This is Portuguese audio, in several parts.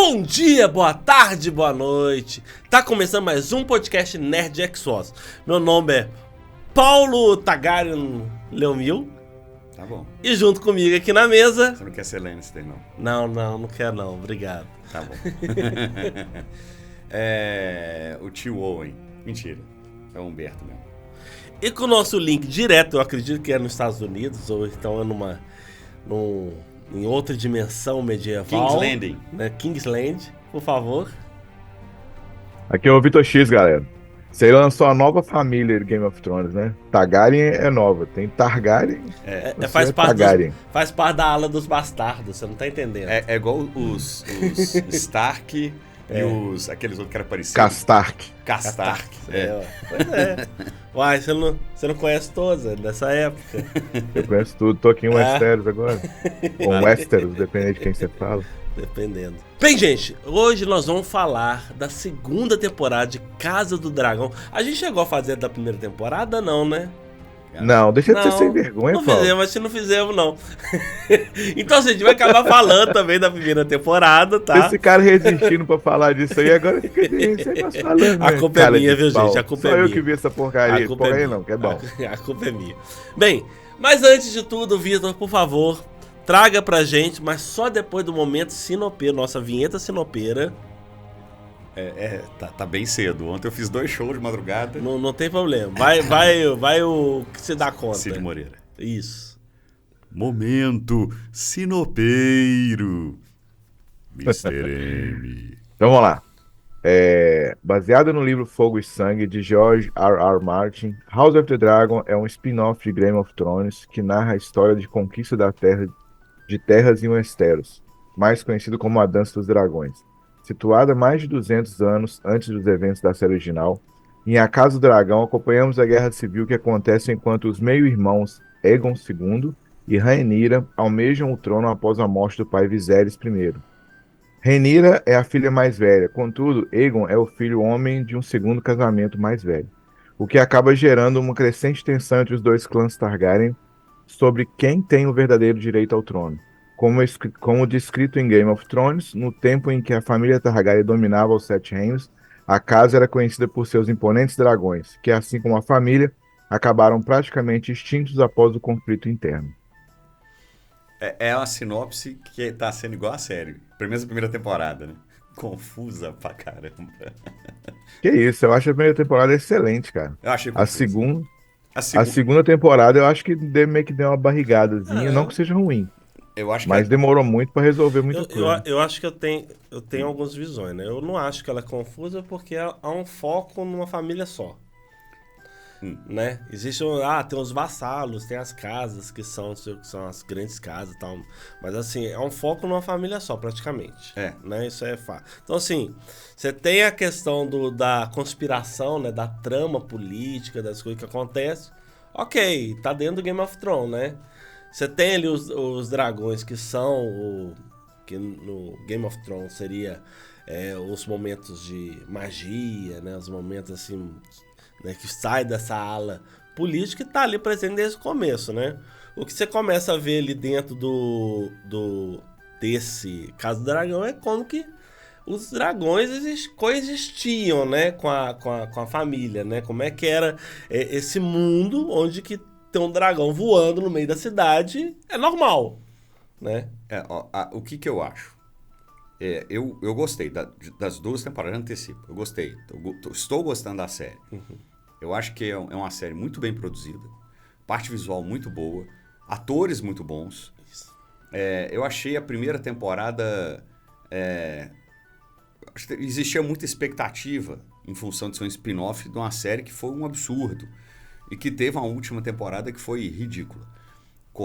Bom dia, boa tarde, boa noite. Tá começando mais um podcast Nerd Exos. Meu nome é Paulo Tagarian Leomil. Tá bom. E junto comigo aqui na mesa... Você não quer ser Lannister, não? Não quero não, obrigado. Tá bom. O tio Owen. Mentira, é o Humberto mesmo. E com o nosso link direto, eu acredito que é nos Estados Unidos, ou então é em outra dimensão medieval. King's Landing. Né? King's Landing, por favor. Aqui é o Vitor X, galera. Você lançou a nova família de Game of Thrones, né? Targaryen é nova. Tem Targaryen. Faz parte da ala dos bastardos, você não tá entendendo. É igual os Stark e aqueles outros que eram parecidos. Castark. Pois é. Uai, você não conhece todos dessa época? Eu conheço tudo. Tô aqui em Westeros agora. Ou Westeros, dependendo de quem você fala. Dependendo. Bem, gente, hoje nós vamos falar da segunda temporada de Casa do Dragão. A gente chegou a fazer da primeira temporada, não, né? Não, deixa de ser sem vergonha, Não Paulo. fizemos, se não fizemos, não. Então, assim, a gente vai acabar falando também da primeira temporada, tá? Esse cara resistindo pra falar disso aí, agora fica falando. A culpa é minha, viu, gente? A culpa é minha. Só eu que vi essa porcaria. Porcaria não, que é bom. A culpa é minha. Bem, mas antes de tudo, Vitor, por favor, traga pra gente, mas só depois do momento sinopeiro, nossa vinheta sinopeira. Tá bem cedo. Ontem eu fiz 2 shows de madrugada. Não tem problema. Vai o que você dá conta. Cid Moreira. Isso. Momento sinopeiro. Mr. M. Então vamos lá. Baseado no livro Fogo e Sangue, de George R.R. Martin, House of the Dragon é um spin-off de Game of Thrones que narra a história de conquista de terras em Westeros, mais conhecido como a Dança dos Dragões. Situada mais de 200 anos antes dos eventos da série original, em A Casa do Dragão acompanhamos a guerra civil que acontece enquanto os meio-irmãos Aegon II e Rhaenyra almejam o trono após a morte do pai Viserys I. Rhaenyra é a filha mais velha, contudo, Aegon é o filho homem de um segundo casamento mais velho, o que acaba gerando uma crescente tensão entre os dois clãs Targaryen sobre quem tem o verdadeiro direito ao trono. Como descrito em Game of Thrones, no tempo em que a família Targaryen dominava os 7 reinos, a casa era conhecida por seus imponentes dragões, que, assim como a família, acabaram praticamente extintos após o conflito interno. É uma sinopse que tá sendo igual a série. Pelo menos a primeira temporada, né? Confusa pra caramba. Que isso, eu acho a primeira temporada excelente, cara. Eu achei A confusa. segunda temporada eu acho que meio que deu uma barrigadazinha, não que seja ruim. Mas demorou muito pra resolver muita coisa. Eu acho que eu tenho algumas visões, né? Eu não acho que ela é confusa porque há um foco numa família só. Né? Tem os vassalos, tem as casas que são as grandes casas e tal. Mas assim, é um foco numa família só, praticamente. Né? Isso é fato. Então, assim, você tem a questão da conspiração, né? Da trama política, das coisas que acontecem. Ok, tá dentro do Game of Thrones, né? Você tem ali os dragões que são que no Game of Thrones seria os momentos de magia, né? Os momentos assim, né, que sai dessa ala política e tá ali presente desde o começo, né? O que você começa a ver ali dentro desse Casa do Dragão é como que os dragões coexistiam, né, com a família, né? Como é que era esse mundo onde que tem um dragão voando no meio da cidade, é normal, né? O que eu acho? Eu gostei das 2 temporadas, antecipo. Eu gostei. Estou gostando da série. Uhum. Eu acho que é uma série muito bem produzida, parte visual muito boa, atores muito bons. Eu achei a primeira temporada... existia muita expectativa em função de ser um spin-off de uma série que foi um absurdo. E que teve uma última temporada que foi ridícula.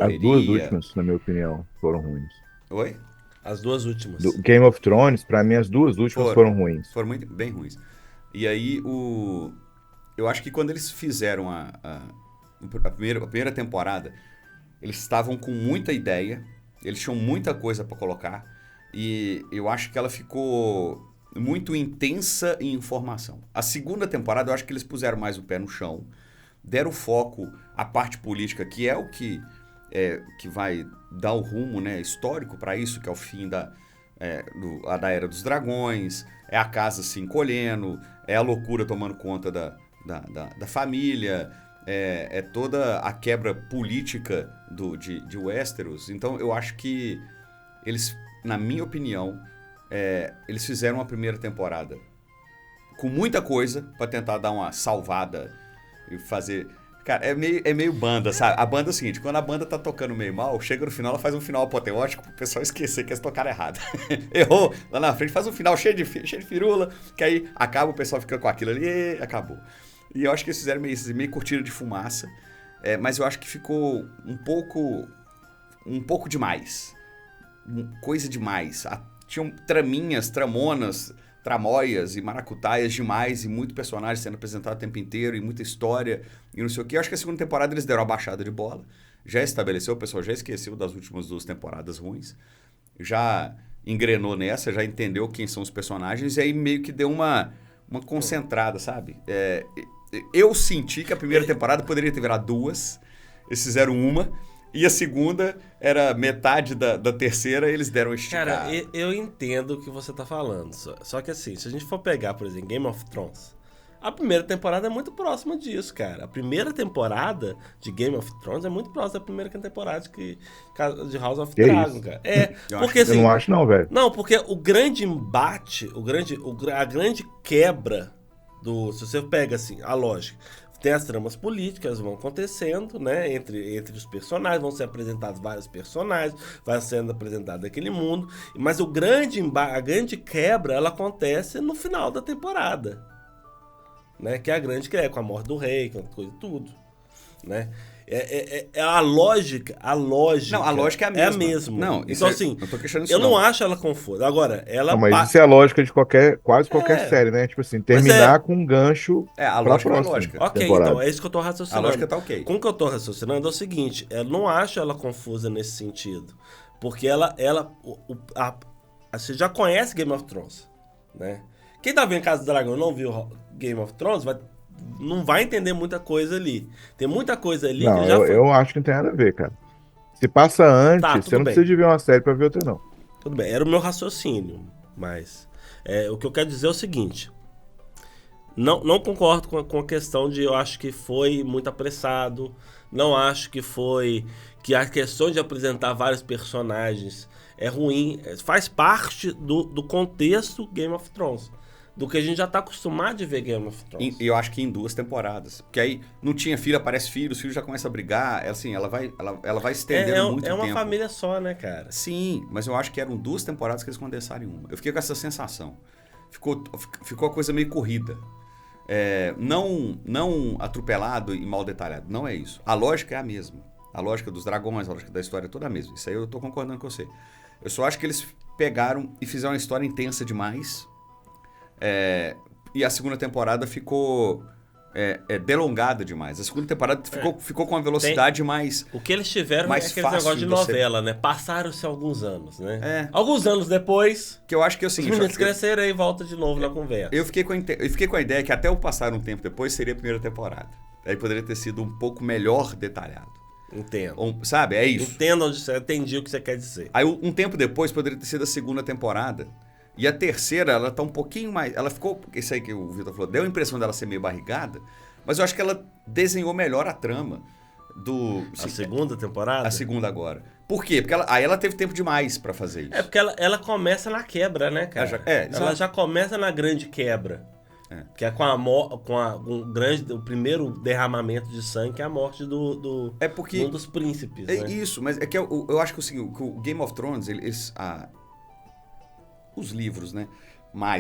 As 2 últimas, na minha opinião, foram ruins. Oi? As 2 últimas. Do Game of Thrones, pra mim, as 2 últimas foram ruins. Foram bem ruins. E aí, eu acho que quando eles fizeram a primeira temporada, eles estavam com muita ideia, eles tinham muita coisa pra colocar, e eu acho que ela ficou muito intensa em informação. A segunda temporada, eu acho que eles puseram mais o pé no chão, deram foco à parte política, que é o que vai dar o rumo, né, histórico para isso, que é o fim a da Era dos Dragões, é a casa se encolhendo, é a loucura tomando conta da família, é toda a quebra política de Westeros. Então eu acho que eles, na minha opinião, eles fizeram uma primeira temporada com muita coisa pra tentar dar uma salvada e fazer... Cara, é meio banda, sabe? A banda é o seguinte, quando a banda tá tocando meio mal, chega no final, ela faz um final apoteótico pro pessoal esquecer que eles tocaram errado. Errou, lá na frente faz um final cheio de firula, que aí acaba, o pessoal fica com aquilo ali e acabou. E eu acho que eles fizeram meio cortina de fumaça, mas eu acho que ficou um pouco demais. Coisa demais. Tinham tramonas, tramóias e maracutaias demais, e muito personagem sendo apresentado o tempo inteiro, e muita história, e não sei o quê. Eu acho que a segunda temporada eles deram uma baixada de bola, já estabeleceu, o pessoal já esqueceu das últimas 2 temporadas ruins, já engrenou nessa, já entendeu quem são os personagens, e aí meio que deu uma concentrada, sabe? Eu senti que a primeira temporada poderia ter virado 2, eles fizeram uma, e a segunda era metade da terceira, e eles deram esticada. Cara, eu entendo o que você tá falando. Só que assim, se a gente for pegar, por exemplo, Game of Thrones, a primeira temporada é muito próxima disso, cara. A primeira temporada de Game of Thrones é muito próxima da primeira temporada de House of Dragon, cara. Porque assim... Eu não acho não, velho. Não, porque o grande embate, a grande quebra se você pega assim, a lógica... Tem as tramas políticas, vão acontecendo, né? Entre os personagens, vão ser apresentados vários personagens, vai sendo apresentado aquele mundo. Mas a grande quebra, ela acontece no final da temporada. Né? Que é a grande quebra, com a morte do rei, com coisa tudo. Né? A lógica... Não, a lógica é a mesma. É a mesma. Não, então, assim, não tô questionando isso, eu não acho ela confusa. Agora, ela... Não, mas isso é a lógica de quase qualquer série, né? Tipo assim, terminar com um gancho a pra lógica próxima lógica. Ok, temporada. então, é isso que eu tô raciocinando. A lógica tá ok. Com o que eu tô raciocinando é o seguinte, eu não acho ela confusa nesse sentido. Porque você já conhece Game of Thrones, né? Quem tá vendo Casa do Dragão e não viu Game of Thrones, não vai entender muita coisa ali. Tem muita coisa ali Não, que já foi... eu acho que não tem nada a ver, cara. Se passa antes, Tá, você não bem. precisa de ver uma série pra ver outra, não. Tudo bem, era o meu raciocínio, mas o que eu quero dizer é o seguinte, não concordo com a questão de eu acho que foi muito apressado, não acho que a questão de apresentar vários personagens é ruim, faz parte do contexto Game of Thrones, do que a gente já tá acostumado de ver Game of Thrones. E eu acho que em 2 temporadas. Porque aí não tinha filho, aparece filho, os filhos já começam a brigar. Assim, ela vai estendendo muito tempo. É uma família só, né, cara? Sim, mas eu acho que eram 2 temporadas que eles condensaram em uma. Eu fiquei com essa sensação. Ficou a coisa meio corrida. Não atropelado e mal detalhado. Não é isso. A lógica é a mesma. A lógica dos dragões, a lógica da história é toda a mesma. Isso aí eu tô concordando com você. Eu só acho que eles pegaram e fizeram uma história intensa demais. E a segunda temporada ficou delongada demais. A segunda temporada ficou com uma velocidade mais... O que eles tiveram mais é aquele fácil negócio de novela, né? Passaram-se alguns anos, né? É. Alguns anos depois, Que eu acho que é o os seguinte... meninos cresceram e volta de novo na conversa. Eu fiquei com a ideia que até eu passar um tempo depois seria a primeira temporada. Aí poderia ter sido um pouco melhor detalhado. Entendo. Sabe? É isso. Entendi o que você quer dizer. Aí um tempo depois poderia ter sido a segunda temporada. E a terceira, ela tá um pouquinho mais... Ela ficou... Isso aí que o Vitor falou. Deu a impressão dela ser meio barrigada. Mas eu acho que ela desenhou melhor a trama do... A segunda temporada? A segunda agora. Por quê? Porque aí ela teve tempo demais pra fazer isso. Porque ela começa na quebra, né, cara? Ela já começa na grande quebra. Que é o primeiro derramamento de sangue, que é a morte do um dos príncipes. É né? isso, mas é que eu acho que o Game of Thrones, os livros, né?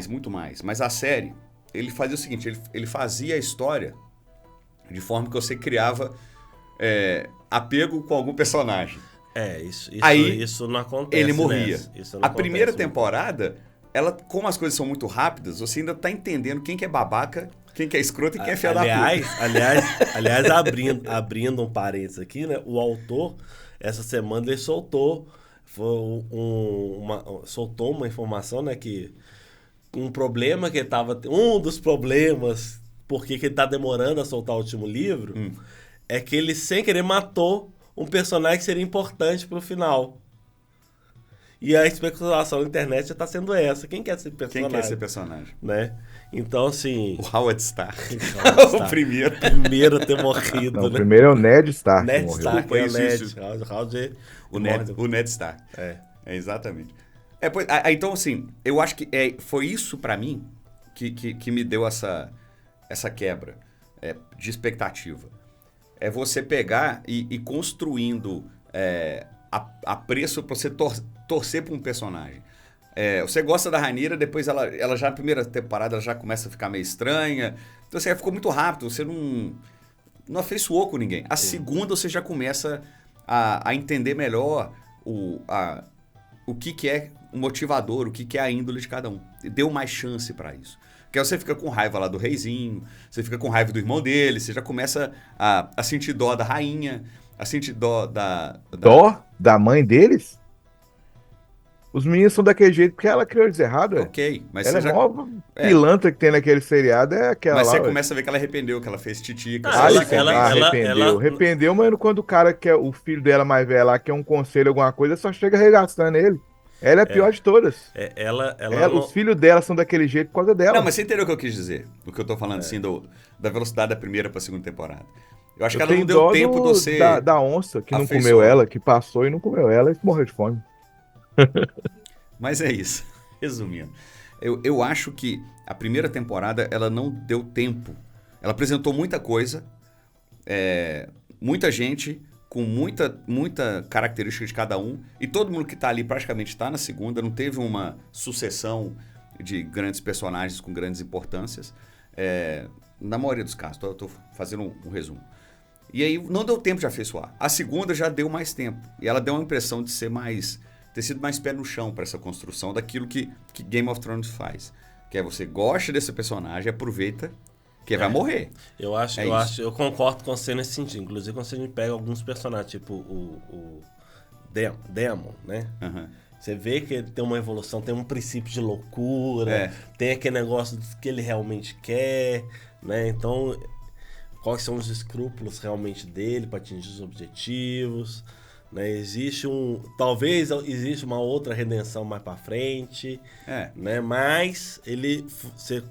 Muito mais. Mas a série, ele fazia o seguinte, ele fazia a história de forma que você criava apego com algum personagem. Isso não acontece. Ele morria. Isso não a primeira acontece. temporada, como as coisas são muito rápidas, você ainda tá entendendo quem que é babaca, quem que é escroto e quem é filha da puta. Aliás, abrindo um parênteses aqui, né? O autor, essa semana, ele soltou uma informação, né? Que um problema que ele tava... Um dos problemas, porque que ele tá demorando a soltar o último livro, é que ele, sem querer, matou um personagem que seria importante pro final. E a especulação na internet já tá sendo essa. Quem quer ser personagem? Quem quer ser personagem? Né? Então, assim... O Howard Stark. O primeiro. Primeiro a ter morrido, Não, né? o primeiro é o Ned Stark. Ned que morreu. Stark, é o Isso, Ned. isso. O Ned Stark. É. Exatamente. Então, assim, eu acho que foi isso pra mim que me deu essa quebra de expectativa. É você pegar e construindo a preço pra você torcer pra um personagem. Você gosta da Rhaenyra, depois ela já na primeira temporada ela já começa a ficar meio estranha. Então, assim, ficou muito rápido, você não afeiçoou com ninguém. A segunda você já começa a entender melhor o que é o motivador, o que é a índole de cada um. Deu mais chance pra isso. Porque aí você fica com raiva lá do reizinho, você fica com raiva do irmão dele, você já começa a sentir dó da rainha, a sentir dó Dó da mãe deles? Os meninos são daquele jeito porque ela criou eles errado, é? Ok, mas Ela você é a maior pilantra que tem naquele seriado, é aquela Mas lá. você ué. começa a ver que ela arrependeu, que ela fez titica. Arrependeu. Arrependeu, mas quando o cara que é o filho dela mais velho lá, quer um conselho, alguma coisa, só chega arregaçando ele. Ela é a pior de todas. Os filhos dela são daquele jeito por causa dela. Não, mas você entendeu o que eu quis dizer? O que eu tô falando, assim, da velocidade da primeira pra segunda temporada. Eu acho que ela não deu tempo de você... Da onça, que não afeiçoar. comeu ela, que passou e não comeu ela e morreu de fome. Mas é isso. Resumindo. Eu acho que a primeira temporada, ela não deu tempo. Ela apresentou muita coisa, muita gente, com muita característica de cada um, e todo mundo que tá ali praticamente tá na segunda, não teve uma sucessão de grandes personagens com grandes importâncias, na maioria dos casos, tô fazendo um resumo. E aí não deu tempo de afeiçoar. A segunda já deu mais tempo, e ela deu uma impressão de ter sido mais pé no chão para essa construção daquilo que Game of Thrones faz. Que é você gosta desse personagem, aproveita, que vai morrer. Eu concordo com você nesse sentido. Inclusive, quando você pega alguns personagens, tipo o Daemon, né? Uhum. Você vê que ele tem uma evolução, tem um princípio de loucura, tem aquele negócio que ele realmente quer, né? Então, quais são os escrúpulos realmente dele para atingir os objetivos, né? Talvez exista uma outra redenção mais para frente, né? Mas você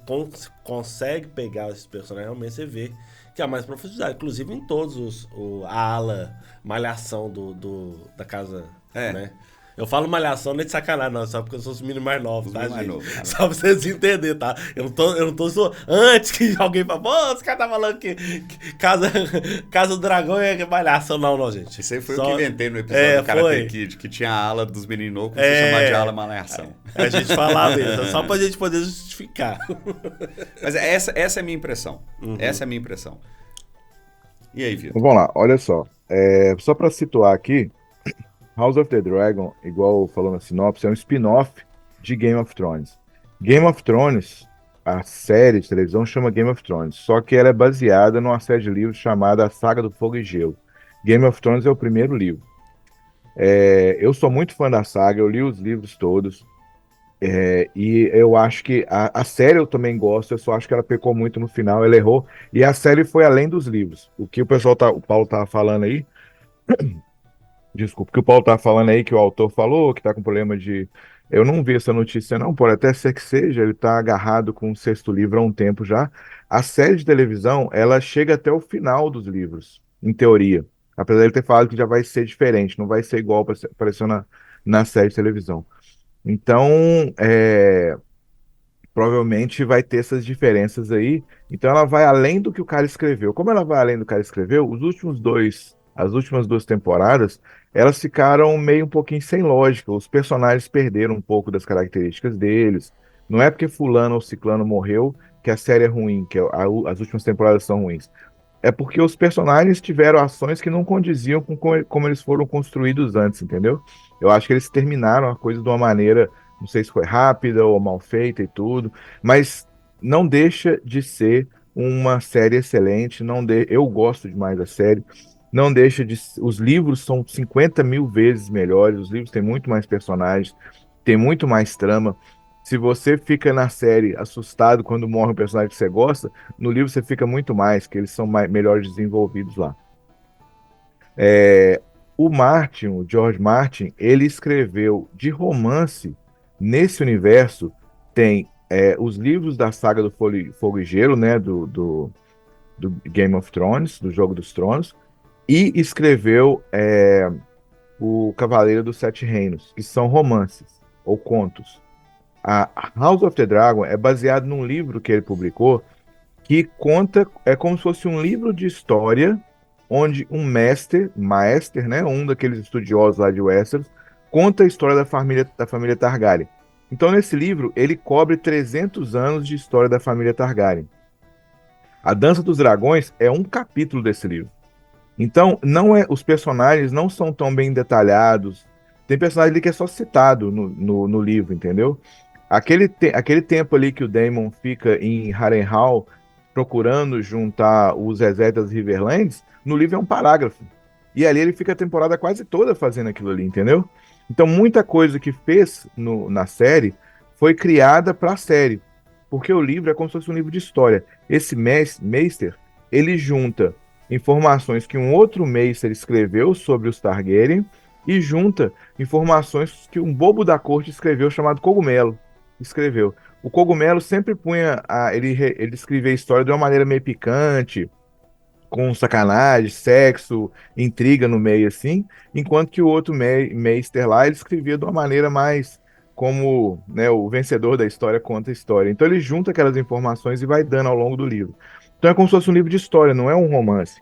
consegue pegar esses personagens, realmente você vê que há mais profundidade, inclusive em todos a ala malhação da casa, né? Eu falo malhação nem de sacanagem, não, só porque eu sou os meninos mais novos, tá, gente? Só pra vocês entenderem, tá? Eu não tô zoando. Antes que alguém fale, pô, esse cara tá falando que Casa do Dragão é malhação. Não, gente. Isso aí foi o que inventei no episódio do Karate Kid, que tinha a ala dos meninos novos, que se chamava de ala malhação. A gente falava isso, só pra gente poder justificar. Mas essa é a minha impressão. Essa é a minha impressão. E aí, Vitor? Vamos lá, olha só. Só pra situar aqui, House of the Dragon, igual falou na sinopse, é um spin-off de Game of Thrones. Game of Thrones, a série de televisão chama Game of Thrones, só que ela é baseada numa série de livros chamada A Saga do Fogo e Gelo. Game of Thrones é o primeiro livro. Eu sou muito fã da saga, eu li os livros todos, e eu acho que a série eu também gosto, eu só acho que ela pecou muito no final, ela errou, e a série foi além dos livros. O que o Paulo tava falando aí, desculpa, o que o Paulo tá falando aí, que o autor falou, que tá com problema de... Eu não vi essa notícia não, pode até ser que seja, ele tá agarrado com o sexto livro há um tempo já. A série de televisão, ela chega até o final dos livros, em teoria. Apesar de ele ter falado que já vai ser diferente, não vai ser igual apareceu na série de televisão. Então, provavelmente vai ter essas diferenças aí. Então ela vai além do que o cara escreveu. Como ela vai além do que o cara escreveu, as últimas duas temporadas, elas ficaram meio um pouquinho sem lógica. Os personagens perderam um pouco das características deles. Não é porque fulano ou ciclano morreu que a série é ruim, que as últimas temporadas são ruins. É porque os personagens tiveram ações que não condiziam com como eles foram construídos antes, entendeu? Eu acho que eles terminaram a coisa de uma maneira, não sei se foi rápida ou mal feita e tudo, mas não deixa de ser uma série excelente. Eu gosto demais da série. Não deixa de. Os livros são 50 mil vezes melhores. Os livros têm muito mais personagens, tem muito mais trama. Se você fica na série assustado quando morre um personagem que você gosta, no livro você fica muito mais, que eles são melhores desenvolvidos lá. O George Martin, ele escreveu de romance nesse universo. Tem os livros da saga do Fogo e Gelo, né? Do Game of Thrones, do Jogo dos Tronos, e escreveu o Cavaleiro dos Sete Reinos, que são romances ou contos. A House of the Dragon é baseado num livro que ele publicou que conta, é como se fosse um livro de história, onde um maester, né, um daqueles estudiosos lá de Westeros, conta a história da família Targaryen. Então, nesse livro, ele cobre 300 anos de história da família Targaryen. A Dança dos Dragões é um capítulo desse livro. Então, os personagens não são tão bem detalhados. Tem personagem ali que é só citado no livro, entendeu? Aquele tempo ali que o Daemon fica em Harrenhal procurando juntar os exércitos das Riverlands, no livro é um parágrafo. E ali ele fica a temporada quase toda fazendo aquilo ali, entendeu? Então, muita coisa que fez na série foi criada para a série. Porque o livro é como se fosse um livro de história. Esse Meister, ele junta informações que um outro Meister escreveu sobre os Targaryen e junta informações que um bobo da corte escreveu chamado Cogumelo. Escreveu. O Cogumelo sempre punha. Ele escrevia a história de uma maneira meio picante, com sacanagem, sexo, intriga no meio, assim, enquanto que o outro Meister lá, ele escrevia de uma maneira mais como, né, o vencedor da história conta a história. Então ele junta aquelas informações e vai dando ao longo do livro. Então é como se fosse um livro de história, não é um romance.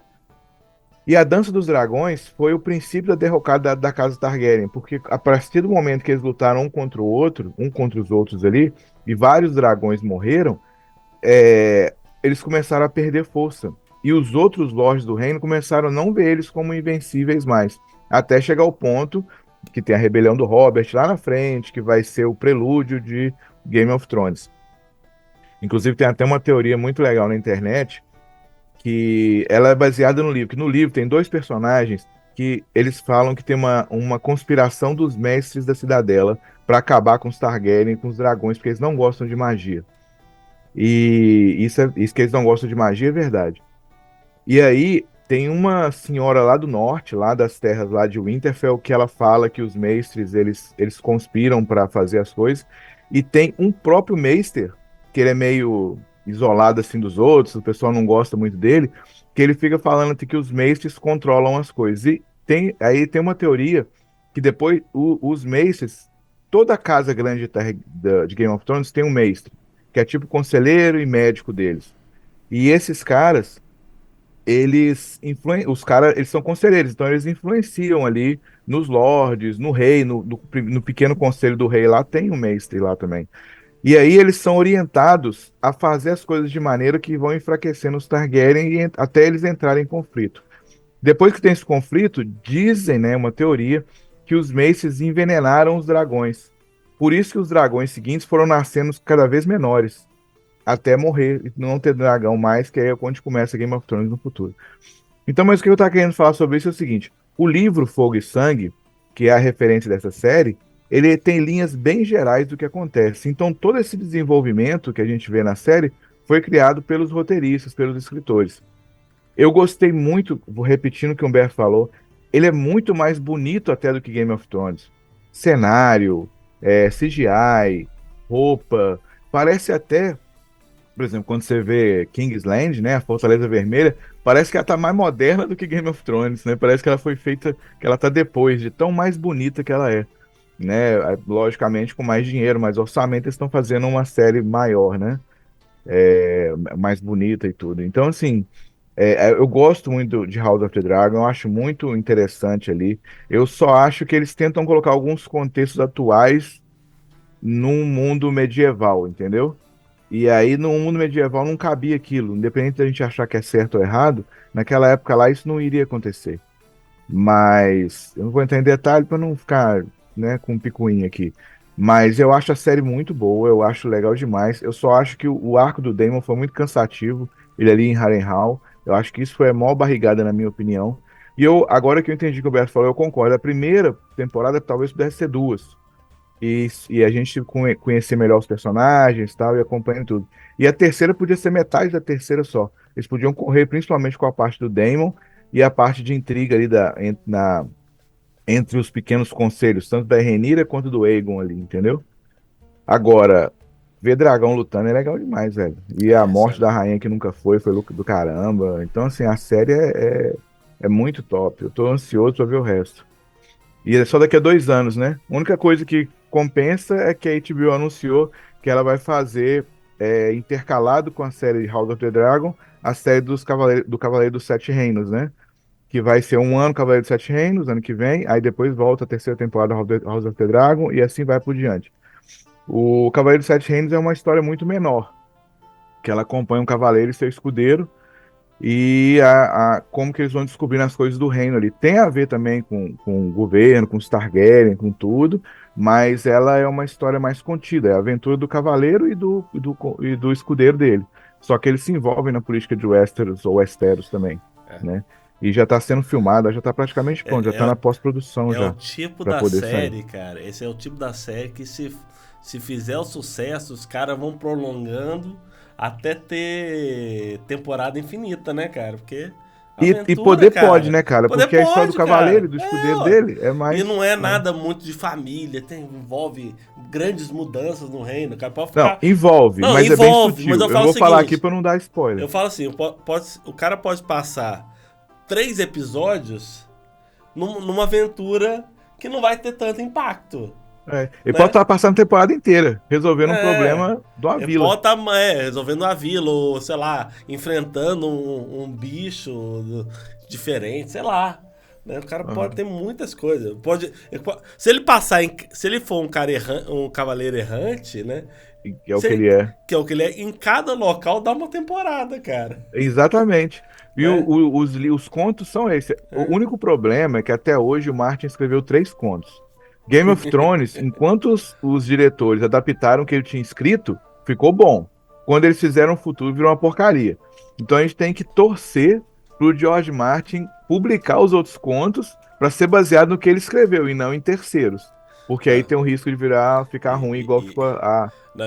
E a Dança dos Dragões foi o princípio da derrocada da Casa Targaryen, porque a partir do momento que eles lutaram um contra o outro, um contra os outros ali, e vários dragões morreram, eles começaram a perder força. E os outros lords do reino começaram a não ver eles como invencíveis mais. Até chegar ao ponto que tem a rebelião do Robert lá na frente, que vai ser o prelúdio de Game of Thrones. Inclusive tem até uma teoria muito legal na internet, que ela é baseada no livro. Que no livro tem dois personagens que eles falam que tem uma conspiração dos mestres da Cidadela para acabar com os Targaryen, com os dragões, porque eles não gostam de magia. E isso que eles não gostam de magia é verdade. E aí tem uma senhora lá do norte, lá das terras lá de Winterfell, que ela fala que os mestres eles conspiram para fazer as coisas. E tem um próprio mestre, que ele é meio isolado assim dos outros, o pessoal não gosta muito dele, que ele fica falando que os mestres controlam as coisas. E aí tem uma teoria que depois os mestres, toda a casa grande de Game of Thrones tem um mestre, que é tipo conselheiro e médico deles. E esses caras, os caras, eles são conselheiros, então eles influenciam ali nos lords, no rei, no pequeno conselho do rei lá tem um mestre lá também. E aí eles são orientados a fazer as coisas de maneira que vão enfraquecendo os Targaryen até eles entrarem em conflito. Depois que tem esse conflito, dizem, né, uma teoria, que os Maces envenenaram os dragões. Por isso que os dragões seguintes foram nascendo cada vez menores, até morrer e não ter dragão mais, que aí é onde começa Game of Thrones no futuro. Então, mas o que eu estava querendo falar sobre isso é o seguinte: o livro Fogo e Sangue, que é a referência dessa série, ele tem linhas bem gerais do que acontece. Então, todo esse desenvolvimento que a gente vê na série foi criado pelos roteiristas, pelos escritores. Eu gostei muito, vou repetindo o que o Humberto falou, ele é muito mais bonito até do que Game of Thrones. Cenário, CGI, roupa, parece até, por exemplo, quando você vê Kingsland, né, a Fortaleza Vermelha, parece que ela tá mais moderna do que Game of Thrones, né? Parece que ela foi feita, que ela tá depois, de tão mais bonita que ela é, né? Logicamente, com mais dinheiro, mais orçamento, eles estão fazendo uma série maior, né? Mais bonita e tudo. Então, assim, eu gosto muito de House of the Dragon, eu acho muito interessante ali. Eu só acho que eles tentam colocar alguns contextos atuais num mundo medieval, entendeu? E aí, no mundo medieval, não cabia aquilo. Independente da gente achar que é certo ou errado, naquela época lá isso não iria acontecer. Mas eu não vou entrar em detalhe para não ficar, né, com um picuinha aqui. Mas eu acho a série muito boa, eu acho legal demais. Eu só acho que o arco do Daemon foi muito cansativo, ele ali em Harrenhal. Eu acho que isso foi a maior barrigada, na minha opinião. E agora que eu entendi o que o Beto falou, eu concordo. A primeira temporada talvez pudesse ser duas. E a gente conhecer melhor os personagens tal, e acompanhando tudo. E a terceira podia ser metade da terceira só. Eles podiam correr principalmente com a parte do Daemon e a parte de intriga ali entre os pequenos conselhos, tanto da Rhaenyra quanto do Aegon ali, entendeu? Agora, ver dragão lutando é legal demais, velho. E a morte da rainha que nunca foi do caramba. Então, assim, a série é muito top. Eu tô ansioso pra ver o resto. E é só daqui a 2 anos, né? A única coisa que compensa é que a HBO anunciou que ela vai fazer, intercalado com a série House of the Dragon, a série do Cavaleiro dos Sete Reinos, né? Que vai ser um ano Cavaleiro dos Sete Reinos, ano que vem, aí depois volta a terceira temporada House of the Dragon e assim vai por diante. O Cavaleiro dos Sete Reinos é uma história muito menor, que ela acompanha um cavaleiro e seu escudeiro, e como que eles vão descobrindo as coisas do reino ali. Tem a ver também com o governo, com os Targaryen, com tudo, mas ela é uma história mais contida. É a aventura do cavaleiro e do escudeiro dele. Só que eles se envolvem na política de Westeros ou Westeros também, né? E já está sendo filmada, já está praticamente pronto, já está na pós-produção É já. o tipo pra da poder série, sair. cara. Esse é o tipo da série que se fizer o sucesso, os caras vão prolongando até ter temporada infinita, né, cara? Porque E aventura, poder pode, cara. né, cara? Poder Porque a história do pode, cavaleiro e cara. do É, escudeiro ó. dele é E mais, não é né? nada muito de família, envolve grandes mudanças no reino, cara. Pode Não, ficar. envolve, Não, mas é bem envolve, mas sutil. eu Eu não falo o vou falar aqui seguinte: pra não dar eu spoiler. falo assim, o cara pode passar 3 episódios numa aventura que não vai ter tanto impacto, Ele pode né? estar passando a temporada inteira resolvendo um É, problema de uma ele vila. pode estar resolvendo a vila, ou sei lá, enfrentando um bicho diferente, sei lá. Né? O cara pode Aham. ter muitas coisas. Se ele passar se ele for um cavaleiro errante, né? Que é o Se que ele, ele é. que é o que ele é, em cada local dá uma temporada, cara. Exatamente. E Né? os contos são esses. O único problema é que até hoje o Martin escreveu 3 contos. Game of Thrones, enquanto os diretores adaptaram o que ele tinha escrito, ficou bom. Quando eles fizeram o futuro, virou uma porcaria. Então a gente tem que torcer pro George Martin publicar os outros contos para ser baseado no que ele escreveu e não em terceiros. Porque aí Não, tem o risco de ficar ruim, igual ficou não,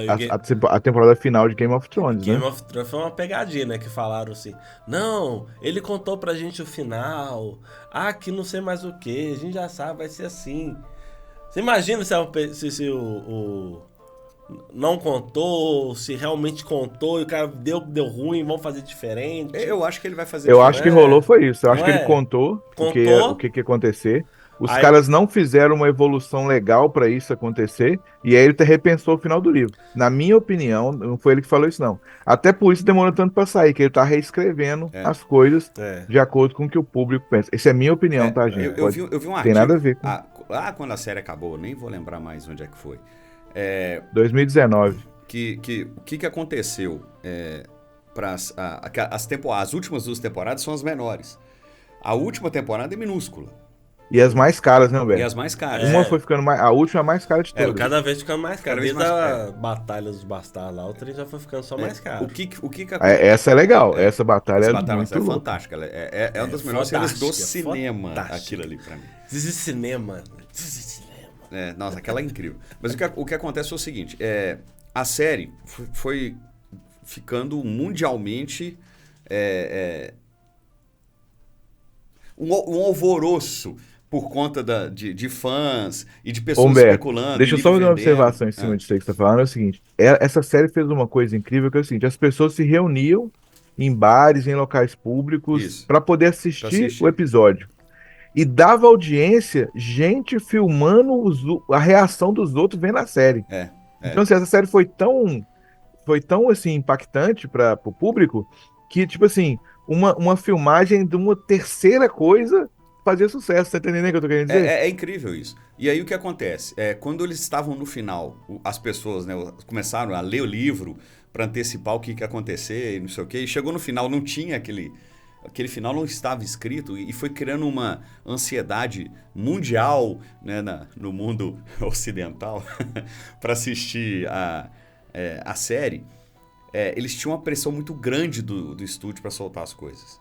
a temporada final de Game of Thrones, Game né? of Thrones foi uma pegadinha, né? Que falaram assim: não, ele contou pra gente o final. Ah, que não sei mais o que. A gente já sabe, vai ser assim. Você imagina se o não contou, se realmente contou e o cara deu ruim, vão fazer diferente. Eu acho que ele vai fazer Eu acho diferente. que É, rolou foi isso. Eu acho não que ele é? contou o Contou, que que ia acontecer. Os aí. caras não fizeram uma evolução legal para isso acontecer, e aí ele até repensou o final do livro. Na minha opinião, não foi ele que falou isso, não. Até por isso demorou tanto para sair, que ele tá reescrevendo É, as coisas É, de acordo com o que o público pensa. Essa é a minha opinião, tá, gente? eu vi um Tem nada a artigo ver com lá quando a série acabou, nem vou lembrar mais onde é que foi. 2019. O que aconteceu para as últimas 2 temporadas são as menores. A última temporada é minúscula. E as mais caras, né, E Alberto? as mais caras. Uma foi ficando mais. A última é a mais cara de todas. cada vez ficando mais caro. Cada vez Desde mais- a Batalha dos Bastardos lá, o trem já foi ficando só mais caro. O que acontece? Essa é legal. Essa batalha Essa é batalha muito é louca. fantástica. Uma das melhores cenas do fantástica, cinema, fantástica. aquilo ali pra mim. This is cinema. This is cinema. Nossa, aquela é incrível. Mas o que acontece é o seguinte: a série foi ficando mundialmente um alvoroço por conta de fãs e de pessoas Humberto, especulando. deixa eu e só fazer uma livro vendendo. observação em cima disso aí que você está falando. É o seguinte: essa série fez uma coisa incrível que é o seguinte: as pessoas se reuniam em bares, em locais públicos, Isso, para poder pra assistir o assistir. episódio. E dava audiência, gente filmando a reação dos outros vendo a série. É, Então, assim, essa série foi tão assim, impactante para o público que, tipo assim, uma filmagem de uma terceira coisa fazia sucesso. Tá entendendo o que eu tô querendo dizer? É incrível isso. E aí o que acontece? Quando eles estavam no final, as pessoas, né, começaram a ler o livro para antecipar o que ia acontecer e não sei o quê, e chegou no final, não tinha aquele final não estava escrito e foi criando uma ansiedade mundial, né, no mundo ocidental para assistir a série. Eles tinham uma pressão muito grande do estúdio para soltar as coisas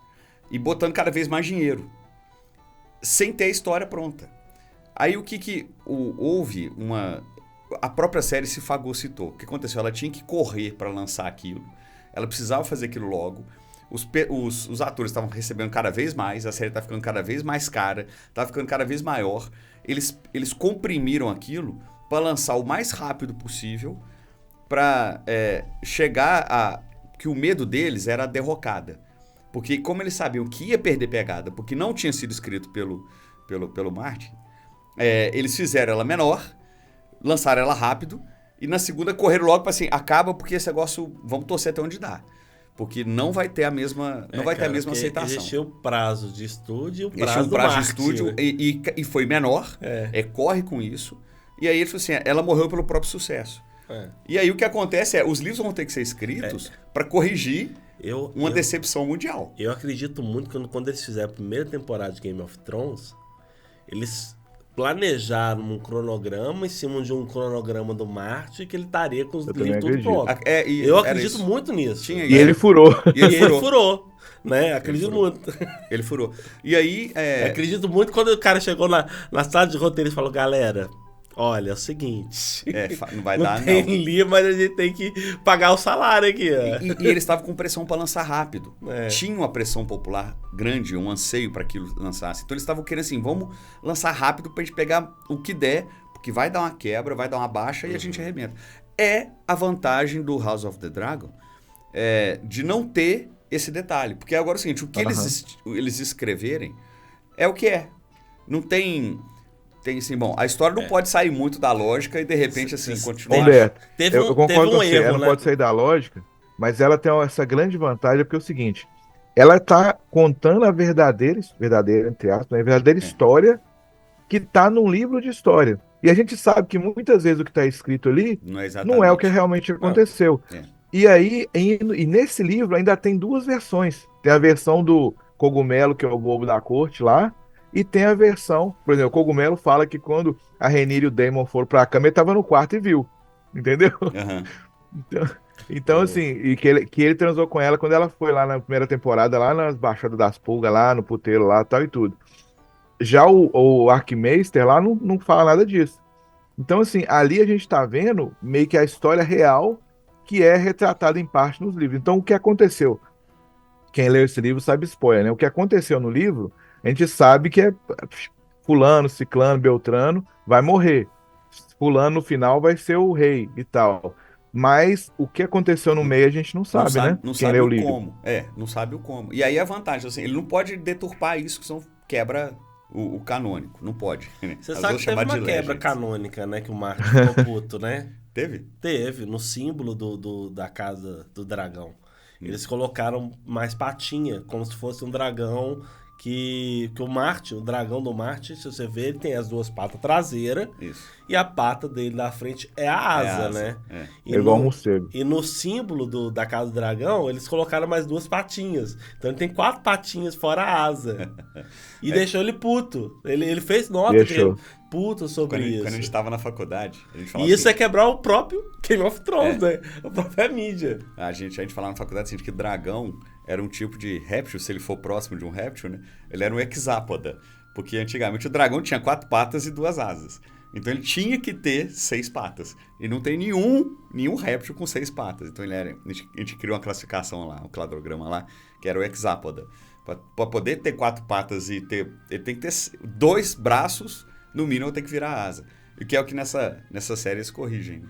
e botando cada vez mais dinheiro sem ter a história pronta. Aí o que houve a própria série se fagocitou. O que aconteceu? Ela tinha que correr para lançar aquilo. Ela precisava fazer aquilo logo. os atores estavam recebendo cada vez mais, a série tá ficando cada vez mais cara, tá ficando cada vez maior. Eles comprimiram aquilo para lançar o mais rápido possível, para chegar a... que o medo deles era a derrocada. Porque como eles sabiam que ia perder pegada, porque não tinha sido escrito pelo Martin, eles fizeram ela menor, lançaram ela rápido, e na segunda correram logo para assim, acaba porque esse negócio, vamos torcer até onde dá. Porque não vai ter a mesma, ter a mesma aceitação. Existia o prazo de estúdio e o Existia prazo, prazo de estúdio e foi menor, corre com isso. E aí ele falou assim, ela morreu pelo próprio sucesso. E aí o que acontece os livros vão ter que ser escritos para corrigir uma decepção mundial. Eu acredito muito que quando eles fizeram a primeira temporada de Game of Thrones, eles planejaram um cronograma em cima de um cronograma do Martin que ele estaria com os livros tudo pronto. Eu acredito muito nisso. E ele furou. E ele furou. Né? Acredito muito. Ele furou. E aí... Acredito muito quando o cara chegou na sala de roteiro e falou, galera... Olha, é o seguinte. Não vai dar, não. Tem livro, mas a gente tem que pagar o salário aqui. E eles estavam com pressão para lançar rápido. Tinha uma pressão popular grande, um anseio para aquilo lançasse. Então eles estavam querendo assim, vamos lançar rápido para a gente pegar o que der, porque vai dar uma quebra, vai dar uma baixa e a gente arrebenta. É a vantagem do House of the Dragon de não ter esse detalhe. Porque agora é o seguinte, o que eles escreverem é o que é. Não tem... Tem assim, bom, a história não pode sair muito da lógica e de repente assim continuar. Humberto, eu concordo com você, ela não pode sair da lógica, mas ela tem essa grande vantagem porque é o seguinte, ela tá contando a verdadeira entre aspas, a verdadeira história que tá num livro de história. E a gente sabe que muitas vezes o que tá escrito ali não é o que realmente aconteceu. E aí, e nesse livro ainda tem duas versões. Tem a versão do Cogumelo, que é o bobo da corte lá, e tem a versão, por exemplo, o Cogumelo fala que quando a Rhaenyra e o Daemon foram pra cama, ele tava no quarto e viu, entendeu? Então assim, e que ele transou com ela quando ela foi lá na primeira temporada, lá nas Baixadas das Pulgas, lá no puteiro lá, tal e tudo. Já o Arquimeister lá não fala nada disso. Então assim, ali a gente tá vendo meio que a história real que é retratada em parte nos livros. Então o que aconteceu? Quem leu esse livro sabe spoiler, né? O que aconteceu no livro... A gente sabe que fulano, ciclano, beltrano vai morrer. Fulano no final vai ser o rei e tal. Mas o que aconteceu no meio a gente não sabe, né? Não sabe o como. Não sabe o como. E aí a vantagem, assim, ele não pode deturpar isso, que senão quebra o canônico. Não pode. Né? Você sabe que teve uma quebra canônica, né? Que o Martin ficou puto, né? Teve? Teve, no símbolo da Casa do Dragão. Eles colocaram mais patinha, como se fosse um dragão... Que o Martin, o dragão do Martin, se você ver, ele tem as duas patas traseiras. Isso. E a pata dele da frente é a asa, né? E igual um morcego. E no símbolo da Casa do Dragão, eles colocaram mais duas patinhas. Então ele tem 4 patinhas fora a asa. E deixou ele puto. Ele fez nota de puto sobre isso. Quando a gente tava na faculdade, a gente falava isso é quebrar o próprio Game of Thrones, né? A própria mídia. A gente falava na faculdade assim, que dragão era um tipo de réptil, se ele for próximo de um réptil, né? Ele era um hexápoda. Porque antigamente o dragão tinha 4 patas e 2 asas. Então ele tinha que ter 6 patas. E não tem nenhum réptil com 6 patas. Então a gente criou uma classificação lá, um cladograma lá, que era o hexápoda. Para poder ter 4 patas e ter... Ele tem que ter 2 braços, no mínimo tem que virar asa. E que é o que nessa série eles corrigem.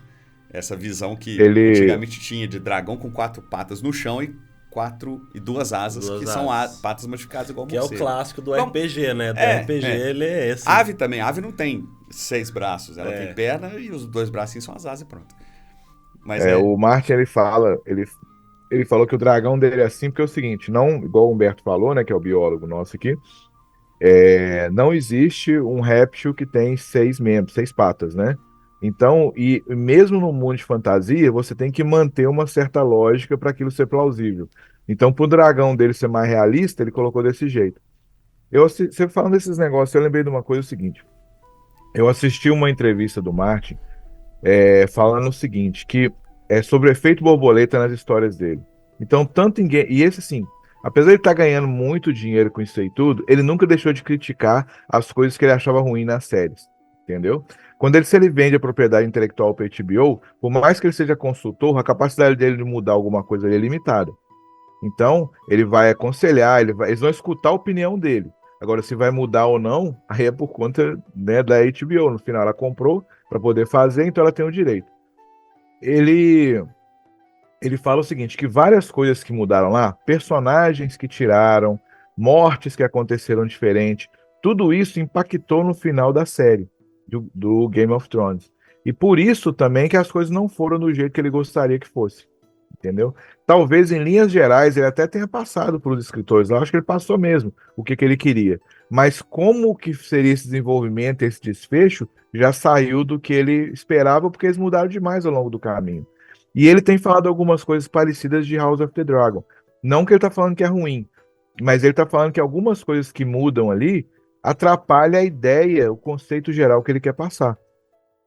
Essa visão que antigamente tinha de dragão com 4 patas no chão e 2 asas, são patas modificadas igual morcego. Que é o clássico do RPG, né? Do RPG ele é esse. Ave também. Ave não tem 6 braços. Ela tem perna e os 2 bracinhos são as asas e pronto. Mas o Martin, ele falou que o dragão dele é assim porque é o seguinte, não, igual o Humberto falou, né, que é o biólogo nosso aqui, não existe um réptil que tem 6 membros, 6 patas, né? Então, e mesmo no mundo de fantasia, você tem que manter uma certa lógica para aquilo ser plausível. Então, para o dragão dele ser mais realista, ele colocou desse jeito. Você falando desses negócios, eu lembrei de uma coisa, o seguinte. Eu assisti uma entrevista do Martin falando o seguinte, que é sobre o efeito borboleta nas histórias dele. Então, e esse assim, apesar de ele estar ganhando muito dinheiro com isso aí tudo, ele nunca deixou de criticar as coisas que ele achava ruim nas séries, entendeu? Se ele vende a propriedade intelectual para a HBO, por mais que ele seja consultor, a capacidade dele de mudar alguma coisa ali é limitada. Então, ele vai aconselhar, eles vão escutar a opinião dele. Agora, se vai mudar ou não, aí é por conta, né, da HBO. No final, ela comprou para poder fazer, então ela tem o direito. Ele, ele fala o seguinte, que várias coisas que mudaram lá, personagens que tiraram, mortes que aconteceram diferente, tudo isso impactou no final da série do Game of Thrones. E por isso também que as coisas não foram do jeito que ele gostaria que fosse. Entendeu? Talvez em linhas gerais ele até tenha passado para os escritores. Eu acho que ele passou mesmo o que ele queria. Mas como que seria esse desenvolvimento, esse desfecho, já saiu do que ele esperava, porque eles mudaram demais ao longo do caminho. E ele tem falado algumas coisas parecidas de House of the Dragon. Não que ele está falando que é ruim, mas ele está falando que algumas coisas que mudam ali atrapalham a ideia, o conceito geral que ele quer passar.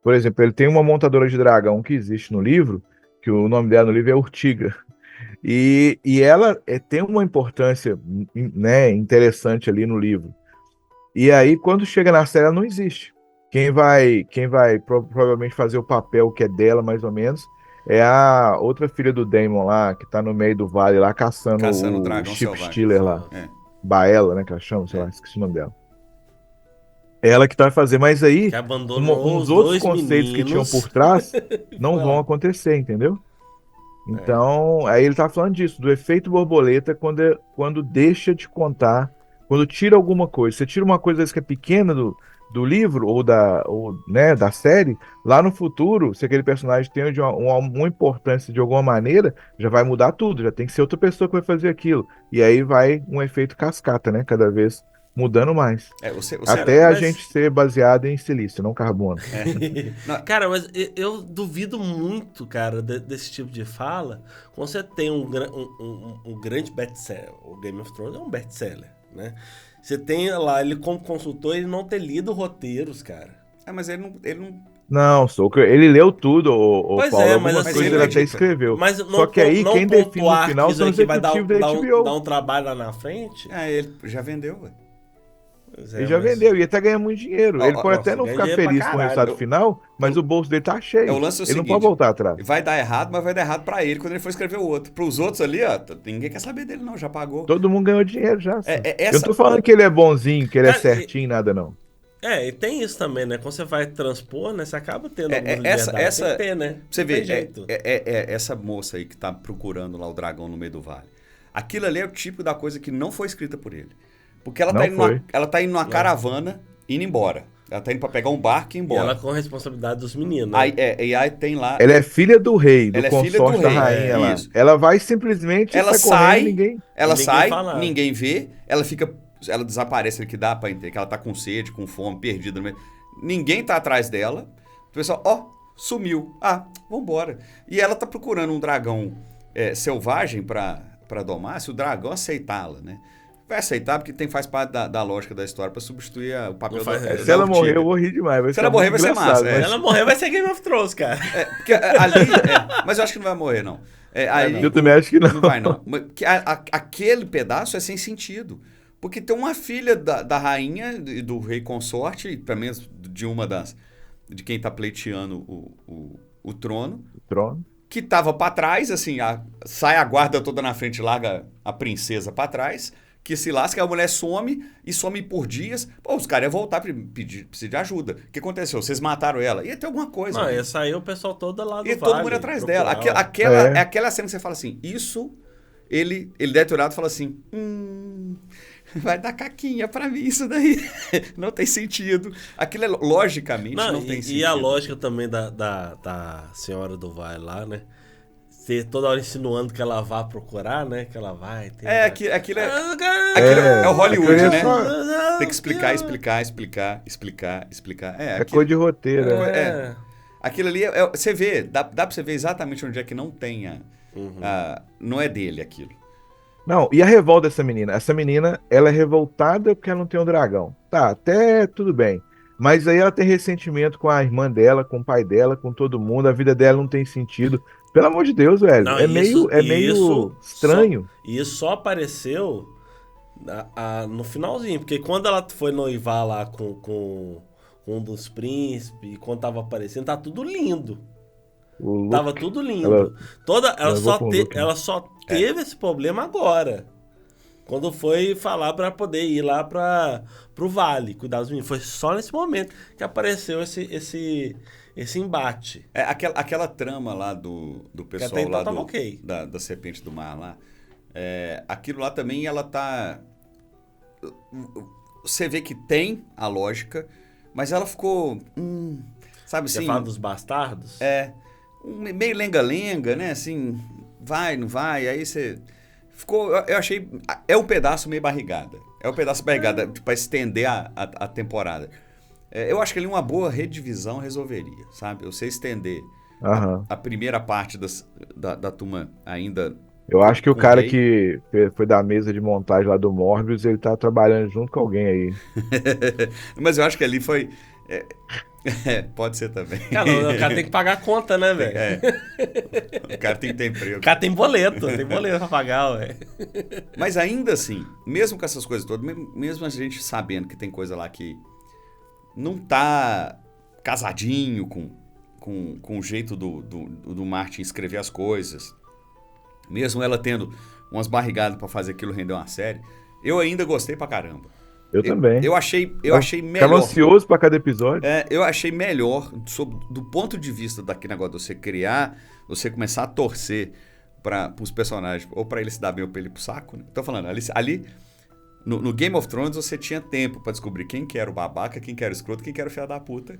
Por exemplo, ele tem uma montadora de dragão que existe no livro, que o nome dela no livro é Urtiga. E ela tem uma importância, né, interessante ali no livro. E aí, quando chega na série, ela não existe. Quem vai provavelmente fazer o papel que é dela, mais ou menos, é a outra filha do Daemon lá, que tá no meio do vale lá, caçando Caçando o o dragão Chip selvagem. Stealer lá. É. Baela, né, que ela chama, sei lá, esqueci o nome dela. Ela que vai fazer, mas aí, Que abandonou uns os outros dois conceitos que tinham meninos. por trás não Vai vão lá. acontecer, entendeu? Então, aí ele tá falando disso, do efeito borboleta, quando deixa de contar, quando tira alguma coisa. Você tira uma coisa às vezes, que é pequena do livro né, da série, lá no futuro, se aquele personagem tem uma importância de alguma maneira, já vai mudar tudo, já tem que ser outra pessoa que vai fazer aquilo. E aí vai um efeito cascata, né? Cada vez mudando mais. Você Até a mas- gente ser baseado em silício, não carbono. Cara, mas eu duvido muito, cara, desse tipo de fala. Quando você tem um grande best-seller, o Game of Thrones é um best-seller, né? Você tem lá, ele como consultor, ele não ter lido roteiros, cara. mas ele não. Não, ele leu tudo, Pois Paulo. é, Algumas mas assim, coisas ele ele até edita. escreveu. Mas Só que aí não quem define no pontuar final que são os isso aqui vai executivos da HBO. dar um trabalho lá na frente. Ele já vendeu, ué. Pois Ele já mas- vendeu e até ganha muito dinheiro. Ele pode até não ganha ficar dinheiro pra feliz com o caralho. resultado final, mas o bolso dele tá cheio. O lance é o Ele não seguinte, pode voltar atrás. vai dar errado, mas vai dar errado pra ele quando ele for escrever o outro. Pros outros ali, ó, ninguém quer saber dele não, já pagou. Todo mundo ganhou dinheiro já. essa- Eu não tô falando que ele é bonzinho, que ele é Cara, certinho, nada não. E tem isso também, né? Quando você vai transpor, né? Você acaba tendo algumas essa- liberdades. Tem que ter, né? Pra você Não tem ver, jeito. essa moça aí que tá procurando lá o dragão no meio do vale. Aquilo ali é o tipo da coisa que não foi escrita por ele. Porque ela Não tá indo foi. ela tá indo numa caravana, indo embora. Ela tá indo pra pegar um barco e ir E embora. ela com responsabilidade dos meninos, né? Aí tem lá... Ela é filha do rei, do Ela é filha consorte do da rei, rainha lá. isso. Ela vai simplesmente Ela sai correndo, sai, ninguém. ela Ninguém sai, fala. ninguém vê, ela desaparece, que dá pra entender que ela tá com sede, com fome, perdida no meio. Ninguém tá atrás dela. O pessoal, sumiu. Vambora. E ela tá procurando um dragão selvagem pra domar, se o dragão aceitá-la, né? Vai aceitar porque faz parte da lógica da história pra substituir o papel Não faz- da Se ela Urtiga. morrer, eu vou rir demais. Se ela morrer, vai ser engraçado, massa, mas- Se ela morrer, vai ser Game of Thrones, cara. Porque ali... mas eu acho que não vai morrer, não. Eu também acho que não. Não vai, não. Mas aquele pedaço é sem sentido. Porque tem uma filha da rainha e do rei consorte, pelo menos de quem tá pleiteando o trono, Trono. que tava pra trás, assim, sai a guarda toda na frente, larga a princesa pra trás, que se lasca, a mulher some e some por dias. Pô, os caras iam voltar pra pedir de ajuda. O que aconteceu? Vocês mataram ela. Ia ter alguma coisa. Não, né? ia sair o pessoal todo lá do E vale. todo mundo atrás procurar. dela. Aquela cena que você fala assim, isso, ele deve ter olhado e fala assim, vai dar caquinha pra mim isso daí. Não tem sentido. Aquilo, logicamente, não tem sentido. E a lógica também da senhora do vale lá, né? Ser toda hora insinuando que ela vá procurar, né? Que ela vai... Aquilo é o Hollywood, aquilo é né? só- Tem que explicar. É coisa de roteiro. né? Aquilo ali, você vê, dá pra você ver exatamente onde é que não tenha... não é dele aquilo. Não, e a revolta dessa menina? Essa menina, ela é revoltada porque ela não tem um dragão. Tá, até tudo bem. Mas aí ela tem ressentimento com a irmã dela, com o pai dela, com todo mundo. A vida dela não tem sentido. Pelo amor de Deus, velho. Não, é isso- meio isso estranho. E isso só apareceu no finalzinho. Porque quando ela foi noivar lá com um dos príncipes, e quando tava aparecendo, tá tudo lindo. O Luke, Tava tudo lindo. Luke, né? Ela só teve esse problema agora. Quando foi falar pra poder ir lá pro vale, cuidar dos meninos. Foi só nesse momento que apareceu esse embate. Aquela trama lá do pessoal até então lá tava ok. da Serpente do Mar lá. Aquilo lá também, ela tá... Você vê que tem a lógica, mas ela ficou... sabe assim... Você fala dos bastardos? Meio lenga-lenga, né? Assim, vai, não vai, aí você... Ficou, eu achei... É um pedaço meio barrigada. É um pedaço barrigada pra estender a temporada. Eu acho que ali uma boa redivisão resolveria, sabe? Você estender a primeira parte da turma ainda... Eu acho que o cara rei. que foi da mesa de montagem lá do Morbius, ele tá trabalhando junto com alguém aí. Mas eu acho que ali foi... pode ser também. Cara, o cara tem que pagar a conta, né, velho? O cara tem que ter emprego. O cara tem boleto pra pagar, ué. Mas ainda assim, mesmo com essas coisas todas, mesmo a gente sabendo que tem coisa lá que não tá casadinho com o jeito do Martin escrever as coisas, mesmo ela tendo umas barrigadas pra fazer aquilo render uma série, eu ainda gostei pra caramba. Eu também. Eu achei melhor. Ficava ansioso pra cada episódio. Eu achei melhor, do ponto de vista daquele negócio de você criar, você começar a torcer para os personagens, ou para ele se dar bem ou para ele ir pro saco. Né? Tô falando, ali no Game of Thrones você tinha tempo para descobrir quem que era o babaca, quem que era o escroto, quem que era o filho da puta.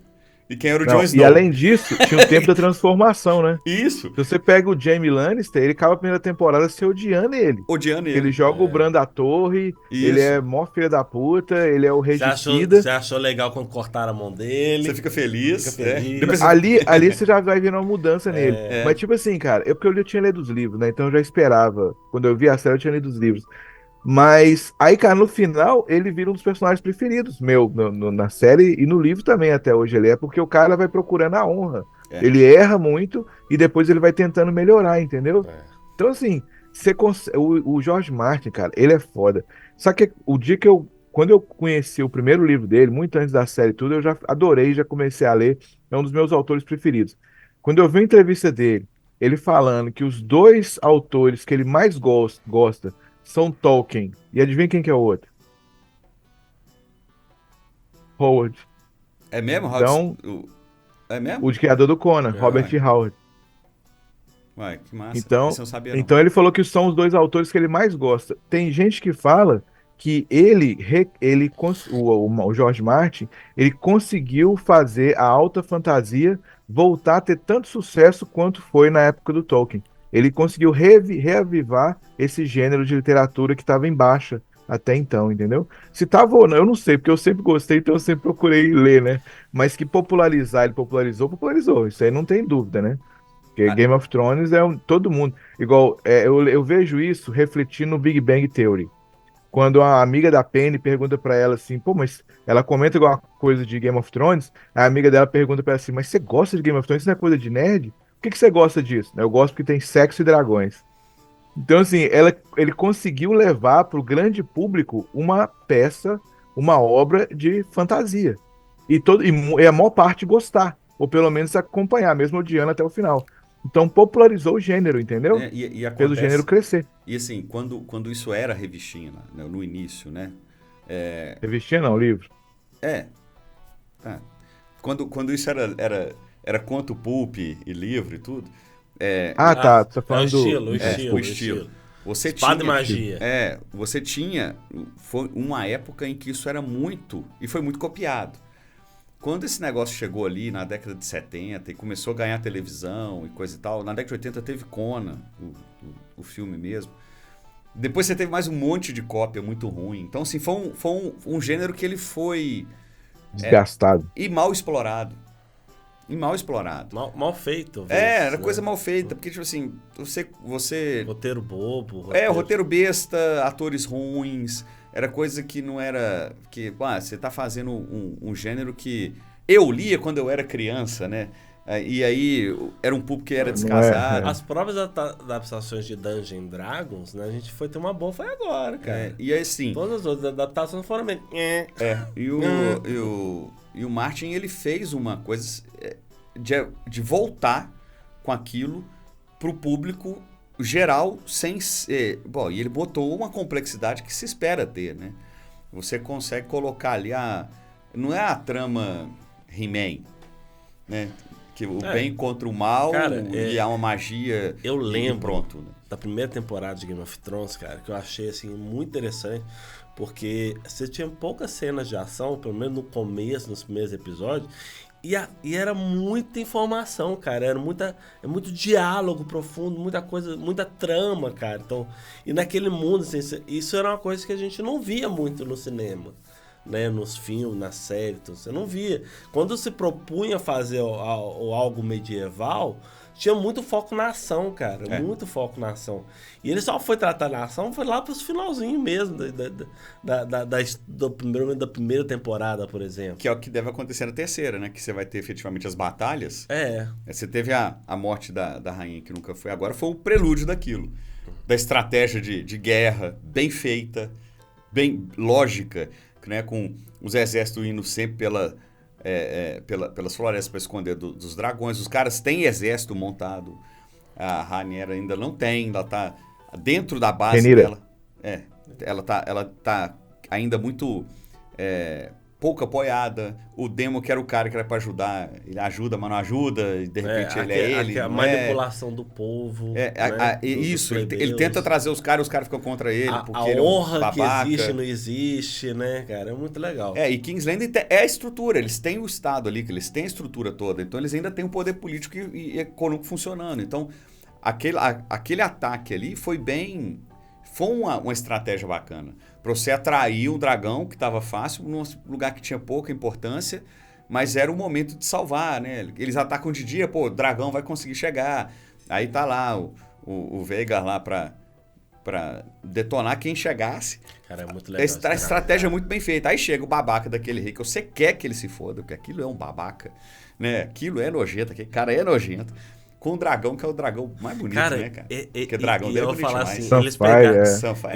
E quem era o Jon Snow. E além disso, tinha o tempo da transformação, né? Isso. Se você pega o Jaime Lannister, ele acaba a primeira temporada se odiando ele. Odiando ele. Ele joga o Bran da torre, Isso. ele é mó filho da puta, ele é o regicida. Você achou legal quando cortaram a mão dele? Você fica feliz. Fica feliz. Depois Ali você já vai vendo uma mudança nele. Mas tipo assim, cara, porque eu tinha lido os livros, né? Então eu já esperava. Quando eu vi a série, eu tinha lido os livros. Mas aí, cara, no final, ele vira um dos personagens preferidos meu na série e no livro também até hoje ele é, porque o cara vai procurando a honra. Ele erra muito e depois ele vai tentando melhorar, entendeu? Então, assim, o George Martin, cara, ele é foda. Só que o dia que quando eu conheci o primeiro livro dele, muito antes da série e tudo, eu já adorei, já comecei a ler. É um dos meus autores preferidos. Quando eu vi a entrevista dele, ele falando que os dois autores que ele mais gosta são Tolkien. E adivinha quem que é o outro? Howard. É mesmo, Então, é mesmo? o criador do Conan, Robert Howard. Ué, que massa. Então, Esse eu não sabia, não. então ele falou que são os dois autores que ele mais gosta. Tem gente que fala que o George Martin, ele conseguiu fazer a alta fantasia voltar a ter tanto sucesso quanto foi na época do Tolkien. Ele conseguiu reavivar esse gênero de literatura que estava em baixa até então, entendeu? Se tava ou não, eu não sei, porque eu sempre gostei, então eu sempre procurei ler, né? Mas que ele popularizou. Isso aí não tem dúvida, né? Porque Game of Thrones todo mundo. Igual, eu vejo isso refletindo no Big Bang Theory. Quando a amiga da Penny pergunta pra ela assim, pô, mas ela comenta alguma coisa de Game of Thrones, a amiga dela pergunta pra ela assim, mas você gosta de Game of Thrones? Isso não é coisa de nerd? Por que você gosta disso? Eu gosto porque tem sexo e dragões. Então, assim, ele conseguiu levar para o grande público uma peça, uma obra de fantasia. E a maior parte gostar, ou pelo menos acompanhar, mesmo odiando até o final. Então, popularizou o gênero, entendeu? E Fez o gênero crescer. E assim, quando isso era revistinha, né, no início, né? Revistinha não, livro. Quando isso era conto pulp e livro e tudo. Tá. Você tá falando o estilo. Você Espada tinha, e magia. Você tinha. Foi uma época em que isso era muito. E foi muito copiado. Quando esse negócio chegou ali na década de 70 e começou a ganhar televisão e coisa e tal, na década de 80 teve Conan, o filme mesmo. Depois você teve mais um monte de cópia muito ruim. Então, assim, foi um gênero que ele foi... desgastado. E mal explorado. Mal feito. Era coisa mal feita. Porque, tipo assim, você... Roteiro bobo. Roteiro besta, atores ruins. Era coisa que não era... você tá fazendo um gênero que eu lia quando eu era criança, né? E aí era um público que era descasado. As próprias adaptações de Dungeons & Dragons, né? A gente foi ter uma boa, foi agora, cara. E aí, assim... Todas as outras adaptações foram bem... E o Martin, ele fez uma coisa de voltar com aquilo pro público geral sem ser... Bom, e ele botou uma complexidade que se espera ter, né? Você consegue colocar ali não é a trama He-Man, né? Que o bem contra o mal, cara, e há uma magia. Eu lembro pronto, né? da primeira temporada de Game of Thrones, cara, que eu achei assim muito interessante, porque você tinha poucas cenas de ação, pelo menos no começo, nos primeiros episódios, e era muita informação, cara, era muito diálogo profundo, muita coisa, muita trama, cara. Então, e naquele mundo, assim, isso era uma coisa que a gente não via muito no cinema, né, nos filmes, na série, então, você não via. Quando se propunha fazer algo medieval, tinha muito foco na ação, cara, muito foco na ação. E ele só foi tratar na ação, foi lá pros finalzinhos mesmo, da primeira temporada, por exemplo. Que é o que deve acontecer na terceira, né, que você vai ter efetivamente as batalhas. Você teve a morte da rainha, que nunca foi, agora foi o prelúdio daquilo, da estratégia de guerra, bem feita, bem lógica, né, com os exércitos indo sempre pelas florestas para esconder dos dragões. Os caras têm exército montado. A Rhaenyra ainda não tem, ela tá dentro da base dela. Ela tá ainda muito pouco apoiada. O Demo, que era o cara que era para ajudar, ele ajuda, mas não ajuda, e de repente ele. A manipulação do povo. Isso, ele tenta trazer os caras ficam contra ele, porque ele é um babaca. A honra que existe não existe, né, cara? É muito legal. E King's Landing é a estrutura, eles têm o Estado ali, que eles têm a estrutura toda, então eles ainda têm o poder político e econômico funcionando. Então, aquele ataque ali foi uma estratégia bacana. Para você atrair um dragão, que estava fácil, num lugar que tinha pouca importância, mas era o momento de salvar, né? Eles atacam de dia, o dragão vai conseguir chegar. Aí tá lá o Veigar lá para detonar quem chegasse. Cara, é muito legal. A estratégia é muito bem feita. Aí chega o babaca daquele rei, que você quer que ele se foda, porque aquilo é um babaca, né? Aquilo é nojento, aquele cara é nojento. Com o dragão, que é o dragão mais bonito, cara, né, cara? Porque dragão dele é bonito falar demais. Assim,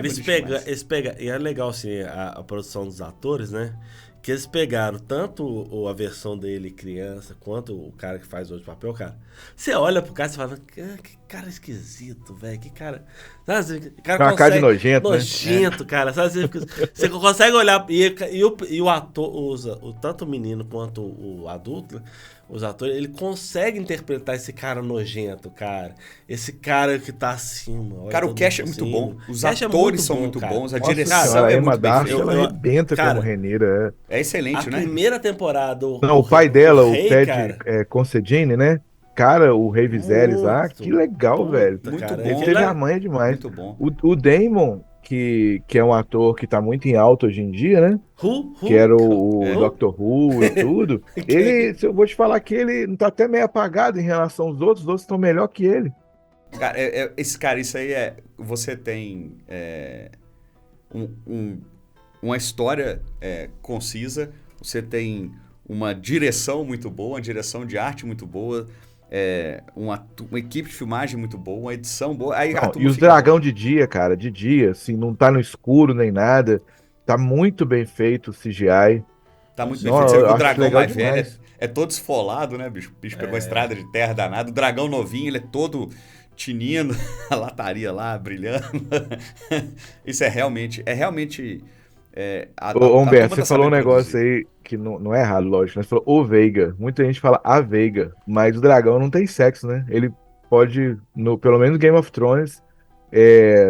eles pegam, e é legal, assim, a produção dos atores, né? Que eles pegaram tanto a versão dele criança, quanto o cara que faz hoje o papel, cara. Você olha pro cara e fala, que cara esquisito, velho, que cara... Sabe, cara uma cara de nojento, né? Cara, sabe? Você consegue olhar, e o ator, tanto o menino quanto o adulto, os atores, ele consegue interpretar esse cara nojento, cara. Esse cara que tá acima. Cara, o cast é muito bom. Os atores são muito bons. A direção é muito bem feita. Ela arrebenta como Rhaenyra. É excelente, né? A primeira temporada... o pai dela, o Ted Considine, né? Cara, o Rei Viserys lá, que legal, velho. Muito bom. Ele teve a manha demais. Muito bom. O Daemon, que é um ator que tá muito em alta hoje em dia, né? Que era o Doctor Who e tudo. Eu vou te falar que ele não tá até meio apagado em relação aos outros estão melhor que ele. Cara, isso aí você tem uma história concisa, você tem uma direção muito boa, uma direção de arte muito boa, uma equipe de filmagem muito boa, uma edição boa. Aí e os dragão de dia, cara, de dia, assim, não tá no escuro nem nada. Tá muito bem feito o CGI. Tá muito bem feito. Você vê que o dragão mais demais. velho é todo esfolado, né, bicho? O bicho pegou uma estrada de terra danada. O dragão novinho, ele é todo tinindo, a lataria lá, brilhando. Isso é realmente... Humberto, você falou um negócio aí que não é errado, lógico, né? Você falou o Veiga. Muita gente fala a Veiga, mas o dragão não tem sexo, né? Ele pode, pelo menos no Game of Thrones,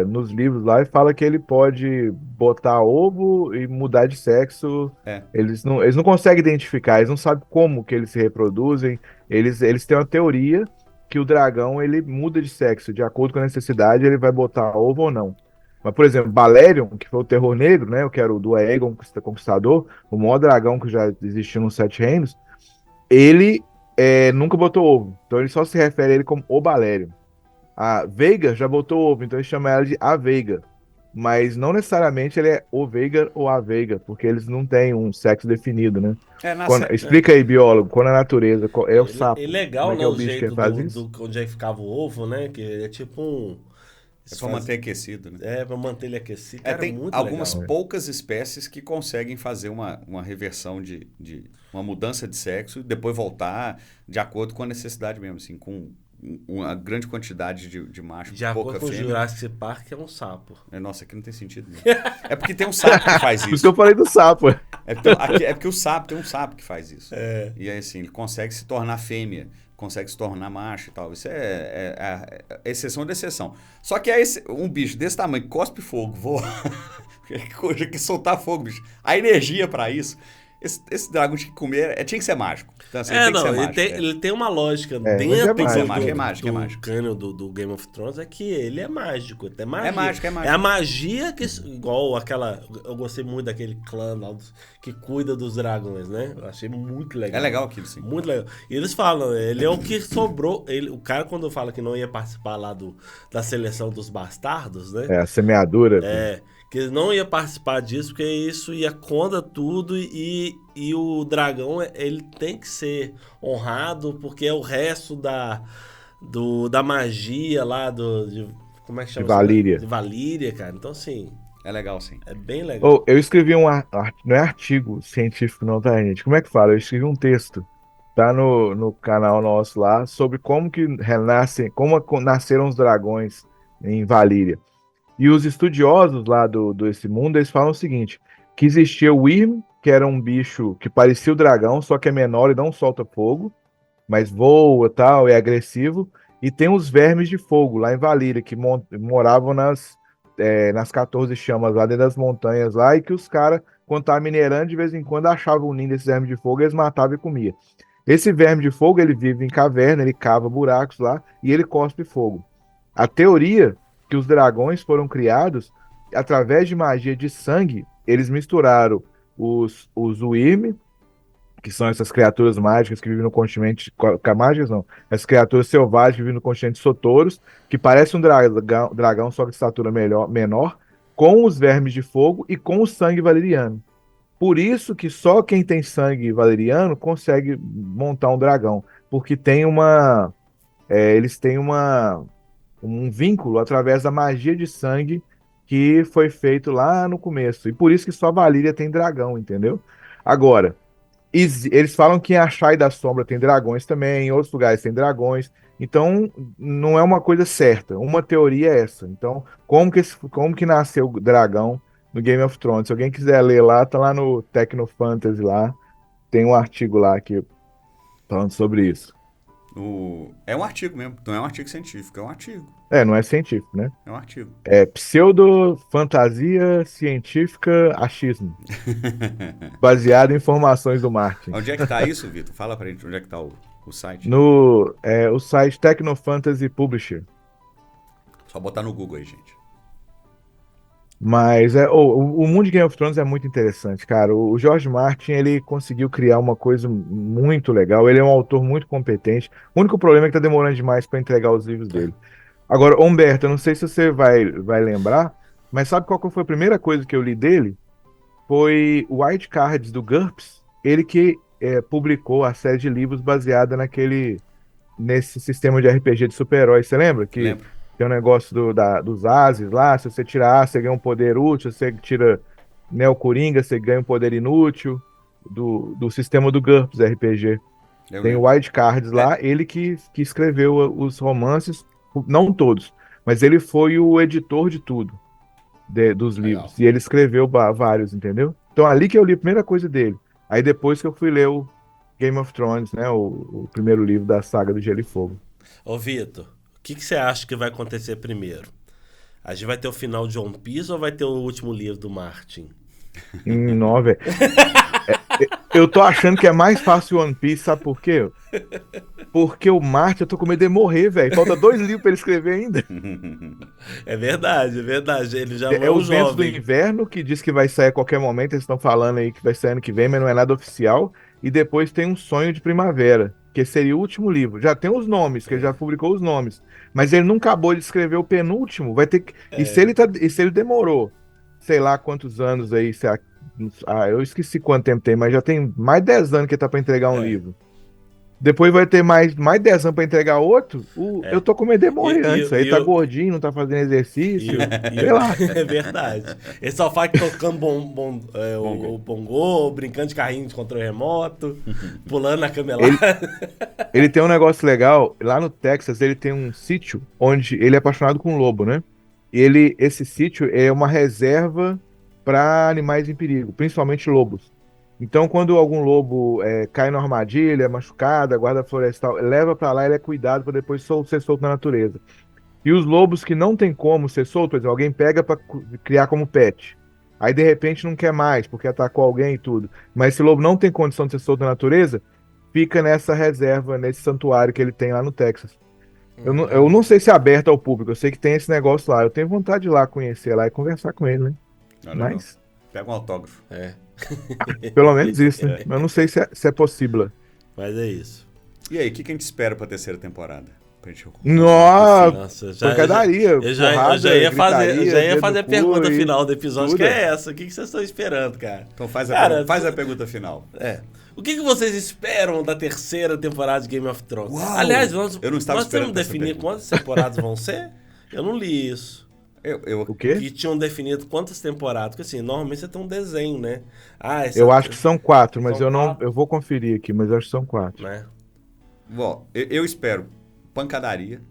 nos livros lá, fala que ele pode botar ovo e mudar de sexo. Eles não conseguem identificar, eles não sabem como que eles se reproduzem. Eles têm uma teoria que o dragão ele muda de sexo, de acordo com a necessidade, ele vai botar ovo ou não. Mas, por exemplo, Balerion, que foi o Terror Negro, né? Que era o do Aegon Conquistador, o maior dragão que já existiu nos Sete Reinos, ele nunca botou ovo. Então ele só se refere a ele como o Balerion. A Veiga já botou ovo, então ele chama ela de a Veiga. Mas não necessariamente ele é o Veiga ou a Veiga, porque eles não têm um sexo definido, né? Explica aí, biólogo, quando a natureza é o sapo. É legal, né? É o jeito onde é que ficava o ovo, né? Que é tipo um... pra manter aquecido, né? Pra manter ele aquecido. Cara, tem muito algumas legal, poucas espécies que conseguem fazer uma reversão de uma mudança de sexo e depois voltar de acordo com a necessidade mesmo, assim, com uma grande quantidade de macho, De acordo pouca com o fêmea. Jurassic Park, é um sapo. Nossa, aqui não tem sentido mesmo. É porque tem um sapo que faz Por isso isso. que eu falei do sapo. É porque o sapo, tem um sapo que faz isso. E aí, assim, ele consegue se tornar fêmea, consegue se tornar macho e tal. Isso é a exceção da exceção. Só que um bicho desse tamanho, que cospe fogo, voa, que soltar fogo, bicho. A energia pra isso, esse dragão tinha que comer, tinha que ser mágico. Então, assim, tem que ser mágico. Ele tem uma lógica mas dentro é mágico. do cânon do Game of Thrones, é que ele é mágico. É magia. É mágico. É a magia que, igual aquela... Eu gostei muito daquele clã lá que cuida dos dragões, né? Eu achei muito legal. É legal aquilo, sim. Muito legal. E eles falam, ele é o que sobrou. O cara, quando fala que não ia participar lá da seleção dos bastardos, né? É, a semeadura. Que ele não ia participar disso, porque isso ia contra tudo e o dragão, ele tem que ser honrado, porque é o resto da magia lá como é que chama? De Valíria. De Valíria, cara. Então, assim, É legal, sim. é bem legal. Eu escrevi não é artigo científico não, tá, gente? Como é que fala? Eu escrevi um texto, tá no canal nosso lá, sobre como que nasceram os dragões em Valíria. E os estudiosos lá desse mundo, eles falam o seguinte, que existia o Wyrm, que era um bicho que parecia o dragão, só que é menor e não solta fogo, mas voa tal, é agressivo. E tem os vermes de fogo lá em Valíria, que moravam nas 14 chamas lá dentro das montanhas lá, e que os caras, quando estavam minerando, de vez em quando achavam o ninho desses vermes de fogo, eles matavam e comiam. Esse verme de fogo, ele vive em caverna, ele cava buracos lá e ele cospe fogo. A teoria que os dragões foram criados através de magia de sangue, eles misturaram os Wyrm, que são essas criaturas mágicas que vivem no continente. Mágicas não. Essas criaturas selvagens que vivem no continente Sotoros, que parece um dragão só que de estatura menor, com os vermes de fogo e com o sangue valeriano. Por isso que só quem tem sangue valeriano consegue montar um dragão. Porque eles têm um vínculo através da magia de sangue que foi feito lá no começo. E por isso que só Valíria tem dragão, entendeu? Agora, eles falam que em Achai da Sombra tem dragões também, em outros lugares tem dragões. Então, não é uma coisa certa. Uma teoria é essa. Então, como que nasceu o dragão no Game of Thrones? Se alguém quiser ler lá, tá lá no Tecno Fantasy lá. Tem um artigo lá falando sobre isso. É um artigo mesmo, não é um artigo científico, é um artigo. Não é científico, né? É um artigo. É pseudo-fantasia científica achismo. Baseado em informações do Martin. Onde é que tá isso, Vitor? Fala pra gente onde é que tá o site. O site Tecno Fantasy Publisher. Só botar no Google aí, gente. Mas o mundo de Game of Thrones é muito interessante, cara. O George Martin, ele conseguiu criar uma coisa muito legal. Ele é um autor muito competente. O único problema é que tá demorando demais para entregar os livros dele. Agora, Humberto, eu não sei se você vai lembrar, mas sabe qual que foi a primeira coisa que eu li dele? Foi o White Cards do GURPS. Ele que publicou a série de livros baseada nesse sistema de RPG de super-heróis. Você lembra? Lembro. Tem um negócio dos ases lá, se você tira A, você ganha um poder útil, se você tira Neo Coringa, você ganha um poder inútil, do sistema do GURPS RPG. Tem o White Cards lá, ele que escreveu os romances, não todos, mas ele foi o editor de tudo, dos livros, e ele escreveu vários, entendeu? Então ali que eu li a primeira coisa dele, aí depois que eu fui ler o Game of Thrones, né, o primeiro livro da saga do Gelo e Fogo. Ô Vitor, o que você acha que vai acontecer primeiro? A gente vai ter o final de One Piece ou vai ter o último livro do Martin? Não, velho. Eu tô achando que é mais fácil o One Piece, sabe por quê? Porque o Martin, eu tô com medo de morrer, velho. Falta 2 livros pra ele escrever ainda. É verdade. Ele já é Os Ventos do Inverno, que diz que vai sair a qualquer momento. Eles estão falando aí que vai sair ano que vem, mas não é nada oficial. E depois tem Um Sonho de Primavera, que seria o último livro. Já tem os nomes, que ele já publicou os nomes. Mas ele não acabou de escrever o penúltimo. Vai ter que... E se ele demorou, sei lá quantos anos aí... eu esqueci quanto tempo tem, mas já tem mais de 10 anos que ele tá pra entregar um livro. Depois vai ter mais 10 anos pra entregar outro. É. Eu tô com medo de morrer E, antes. e, Aí e, tá o- gordinho, não tá fazendo e, exercício. o- e Sei o- lá. é verdade. Ele só faz tocando Bongo. o bongô, brincando de carrinho de controle remoto, pulando na cama Ele, lá. ele tem um negócio legal. Lá no Texas, ele tem um sítio onde ele é apaixonado com lobo, né? Esse sítio é uma reserva para animais em perigo, principalmente lobos. Então, quando algum lobo cai na armadilha, é machucado, a guarda florestal leva para lá, ele é cuidado para depois ser solto na natureza. E os lobos que não tem como ser solto, por exemplo, alguém pega para criar como pet. Aí de repente não quer mais, porque atacou alguém e tudo. Mas esse lobo não tem condição de ser solto na natureza, fica nessa reserva, nesse santuário que ele tem lá no Texas. Eu não sei se é aberto ao público, eu sei que tem esse negócio lá. Eu tenho vontade de ir lá conhecer lá e conversar com ele, né? Ah, legal. Mas, Pega um autógrafo. É, pelo menos isso, né? Mas eu não sei se é possível. mas é isso. E aí, o que a gente espera pra terceira temporada? Pra gente Nossa, Nossa, pancadaria, eu já ia fazer, gritaria, eu já ia dedo fazer a no cu pergunta e final do episódio, tudo. que é essa? O que vocês estão esperando, cara? Então faz Cara, a pergunta final. O que vocês esperam da terceira temporada de Game of Thrones? Uau! Aliás, Eu não estava nós temos esperando essa definir pergunta. quantas temporadas vão ser? Eu não li isso. O quê? Que tinham definido quantas temporadas. Porque assim, normalmente você tem um desenho, né? Eu acho que são 4, mas São eu não. 4. Eu vou conferir aqui, mas eu acho que são 4. Né? Bom, eu espero pancadaria.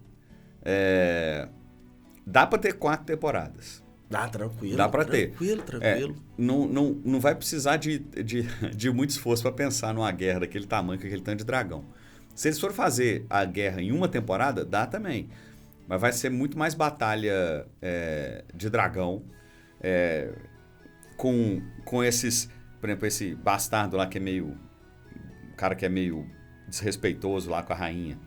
Dá pra ter 4 temporadas. Dá, tranquilo. Dá pra ter. Tranquilo. Não vai precisar de muito esforço pra pensar numa guerra daquele tamanho, com aquele tanto de dragão. Se eles forem fazer a guerra em uma temporada, dá também. Mas vai ser muito mais batalha de dragão. Com esses... Por exemplo, esse bastardo lá que é meio... O cara que é meio desrespeitoso lá com a rainha.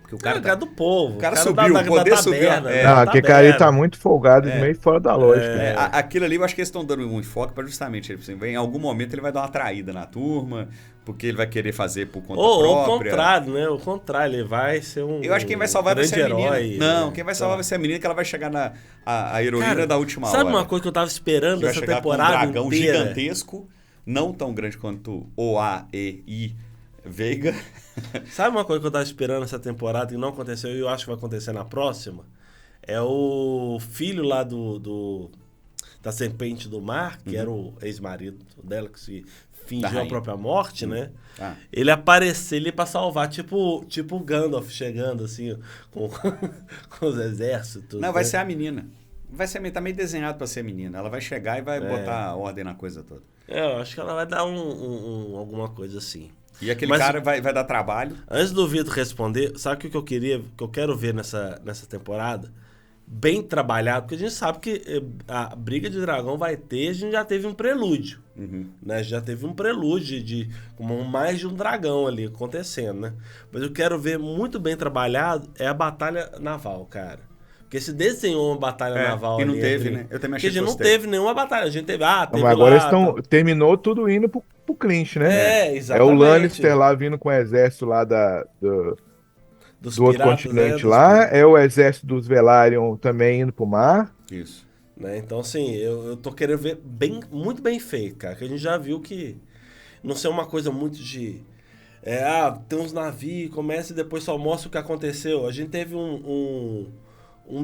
Porque o Cara, cara do povo. o cara subiu, o poder subiu. Aquele cara aí tá muito folgado, meio fora da lógica. Aquilo ali, eu acho que eles estão dando um enfoque para justamente ele, assim, em algum momento ele vai dar uma traída na turma, porque ele vai querer fazer por conta própria. Ou o contrário, né? O contrário, ele vai ser um Eu acho que quem vai salvar vai grande ser a menina. herói. Não, né? quem vai salvar vai ser a menina, que ela vai chegar a heroína Cara, da última sabe hora. uma coisa que eu tava esperando Que vai essa chegar temporada com um dragão inteira? gigantesco, não tão grande quanto O-A-E-I Veiga. Sabe uma coisa que eu tava esperando essa temporada e não aconteceu e eu acho que vai acontecer na próxima? É o filho lá da Serpente do Mar, que era o ex-marido dela, que se fingiu a rainha. própria morte, né? Ah. Ele aparecer ali pra salvar, tipo o Gandalf chegando assim, com os exércitos. Não, né? vai ser a menina. Vai ser, tá meio desenhado pra ser a menina. Ela vai chegar e vai botar ordem na coisa toda. Eu acho que ela vai dar alguma coisa assim. E aquele Mas- cara vai dar trabalho. Antes do Vitor responder, sabe o que eu quero ver nessa temporada? Bem trabalhado, porque a gente sabe que a briga de dragão vai ter, a gente já teve um prelúdio, né? Já teve um prelúdio de como mais de um dragão ali acontecendo, né? Mas eu quero ver muito bem trabalhado é a batalha naval, cara. Porque se desenhou uma batalha naval e não ali teve, entre- né? Eu também Porque achei a gente que não fosse ter. teve nenhuma batalha, a gente teve, teve Mas agora lá, tal. terminou tudo indo pro clinch, né? É, É o exatamente. Lannister lá vindo com o exército lá Dos do outro piratas, continente né? lá. É o exército dos Velaryon também indo pro mar. Isso. Né? Então, assim, eu tô querendo ver muito bem feito, cara. Que a gente já viu que não ser uma coisa muito de... tem uns navios, começa e depois só mostra o que aconteceu. A gente teve um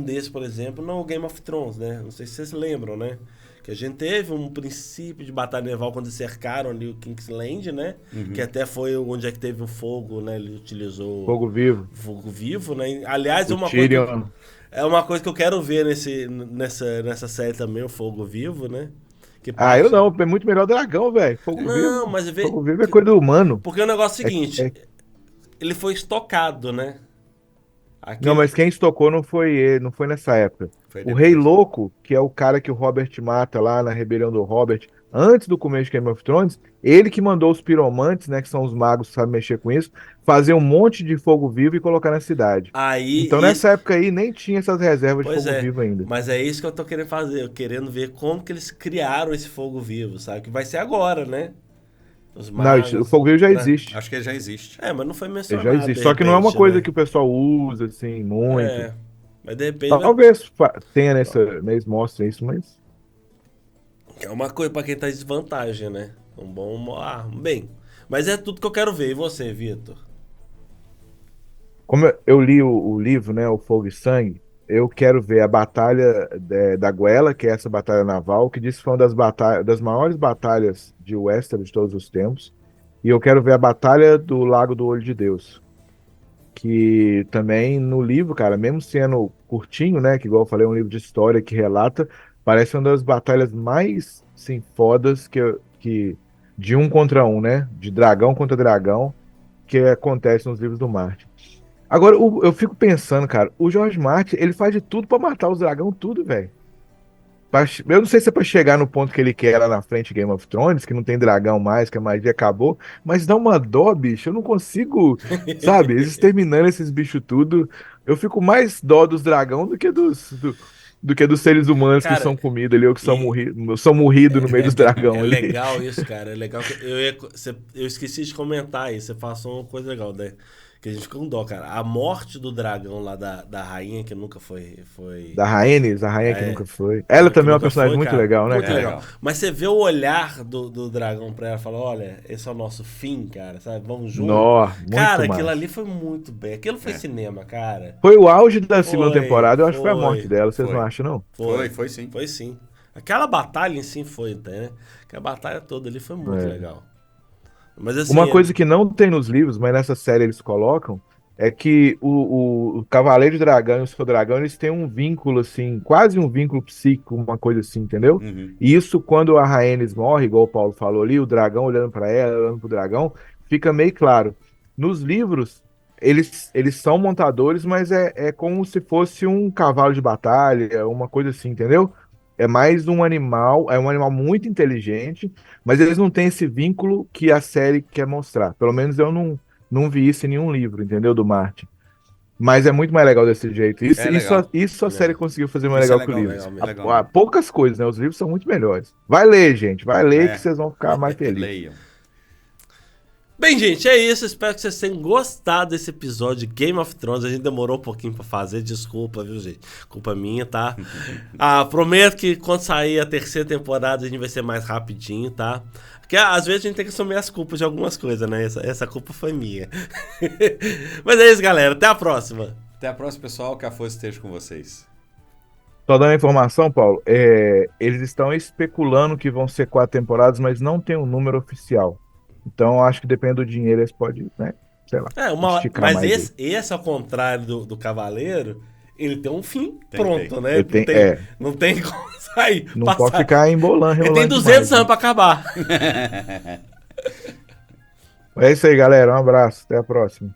desses, por exemplo, no Game of Thrones, né? Não sei se vocês lembram, né? Que a gente teve um princípio de batalha naval quando cercaram ali o Kingsland, né? Que até foi onde é que teve o fogo, né? Ele utilizou Fogo vivo. fogo vivo, né? Aliás, O coisa Tyrion. é uma coisa que eu quero ver nessa série também, o Fogo Vivo, né? Que Eu não. É muito melhor dragão, velho. Fogo Não, vivo. mas Fogo vivo é coisa do humano. Porque o negócio é o seguinte, é- ele foi estocado, né? Não, mas quem estocou não foi ele, não foi nessa época. Foi O depois. Rei Louco, que é o cara que o Robert mata lá na rebelião do Robert, antes do começo de Game of Thrones, ele que mandou os piromantes, né, que são os magos que sabem mexer com isso, fazer um monte de fogo vivo e colocar na cidade. Aí, Então nessa época aí nem tinha essas reservas de Pois fogo é, vivo ainda. mas é isso que eu tô querendo fazer, eu querendo ver como que eles criaram esse fogo vivo, sabe? Que vai ser agora, né? Os Não, magos, o fogo vivo já né? existe. Acho que ele já existe. Mas não foi Ele mencionado. já existe. de Só que não é uma repente, coisa né? que o pessoal usa, assim, muito. Mas de repente vai- Talvez tenha eles mostrem isso, mas. é uma coisa pra quem tá em desvantagem, né? Bem, mas é tudo que eu quero ver. E você, Vitor? Como eu li o livro, né, o Fogo e Sangue, eu quero ver a batalha da Guela, que é essa batalha naval, que diz que foi uma das maiores batalhas de Westeros de todos os tempos. E eu quero ver a batalha do Lago do Olho de Deus, que também no livro, cara, mesmo sendo curtinho, né, que igual eu falei, é um livro de história que relata, parece uma das batalhas mais, assim, fodas que de um contra um, né, de dragão contra dragão, que acontece nos livros do Martin. Agora, eu fico pensando, cara, o George Martin, ele faz de tudo pra matar os dragão, tudo, velho. Eu não sei se é pra chegar no ponto que ele quer lá na frente Game of Thrones, que não tem dragão mais, que a magia acabou, mas dá uma dó, bicho. Eu não consigo, sabe? Eles terminando esses bichos tudo. Eu fico mais dó dos dragão do que dos seres humanos que Cara, são comida ali, ou que e são morridos no meio dos é dragão ali. legal isso, cara. É legal que eu esqueci de comentar aí. Você passou uma coisa legal, né? Que a gente ficou com dó, cara. A morte do dragão lá da rainha, que nunca foi. Da Rhaenys, a rainha que É, nunca foi. Ela que também é uma nunca personagem foi, muito cara. legal, né, Muito cara? legal. Mas você vê o olhar do dragão pra ela e fala: olha, esse é o nosso fim, cara, sabe? Vamos junto. Nó, Cara, muito aquilo massa. ali foi muito bem. Aquilo foi É. cinema, cara. Foi o auge da segunda Foi, temporada, eu acho que foi a morte foi, dela, vocês não Foi. acham, não? Foi sim. Foi sim. Aquela batalha em si foi, né? Aquela batalha toda ali foi muito É. legal. Mas assim, Uma coisa que não tem nos livros, mas nessa série eles colocam, é que o Cavaleiro de Dragão e o Seu Dragão, eles têm um vínculo, assim, quase um vínculo psíquico, uma coisa assim, entendeu? Uhum. E isso, quando a Rhaenys morre, igual o Paulo falou ali, o dragão olhando pra ela, olhando pro dragão, fica meio claro. Nos livros, eles são montadores, mas é como se fosse um cavalo de batalha, uma coisa assim, entendeu? É mais um animal, é um animal muito inteligente, mas eles não têm esse vínculo que a série quer mostrar. Pelo menos eu não vi isso em nenhum livro, entendeu? Do Martin. Mas é muito mais legal desse jeito. Isso, É isso, legal. isso a série né? conseguiu fazer mais Isso é legal que o legal, livro. legal É mesmo. legal Há mesmo. poucas coisas, né? Os livros são muito melhores. Vai ler, gente. Vai ler que É. vocês vão ficar mais felizes. Leiam. Bem, gente, é isso. Espero que vocês tenham gostado desse episódio de Game of Thrones. A gente demorou um pouquinho pra fazer. Desculpa, viu, gente? Culpa minha, tá? Prometo que quando sair a terceira temporada a gente vai ser mais rapidinho, tá? Porque às vezes a gente tem que assumir as culpas de algumas coisas, né? Essa culpa foi minha. Mas é isso, galera. Até a próxima. Até a próxima, pessoal. Que a força esteja com vocês. Só dando a informação, Paulo, eles estão especulando que vão ser 4 temporadas, mas não tem um número oficial. Então, acho que depende do dinheiro, eles podem, né? Sei lá, esticar Mas mais aí. esse, ao contrário do Cavaleiro, ele tem um fim Tem, pronto, tem. né? Ele tem- Não tem como sair. Não passar. pode ficar embolando, Ele tem enrolando 200 demais, né? anos pra acabar. É isso aí, galera. Um abraço. Até a próxima.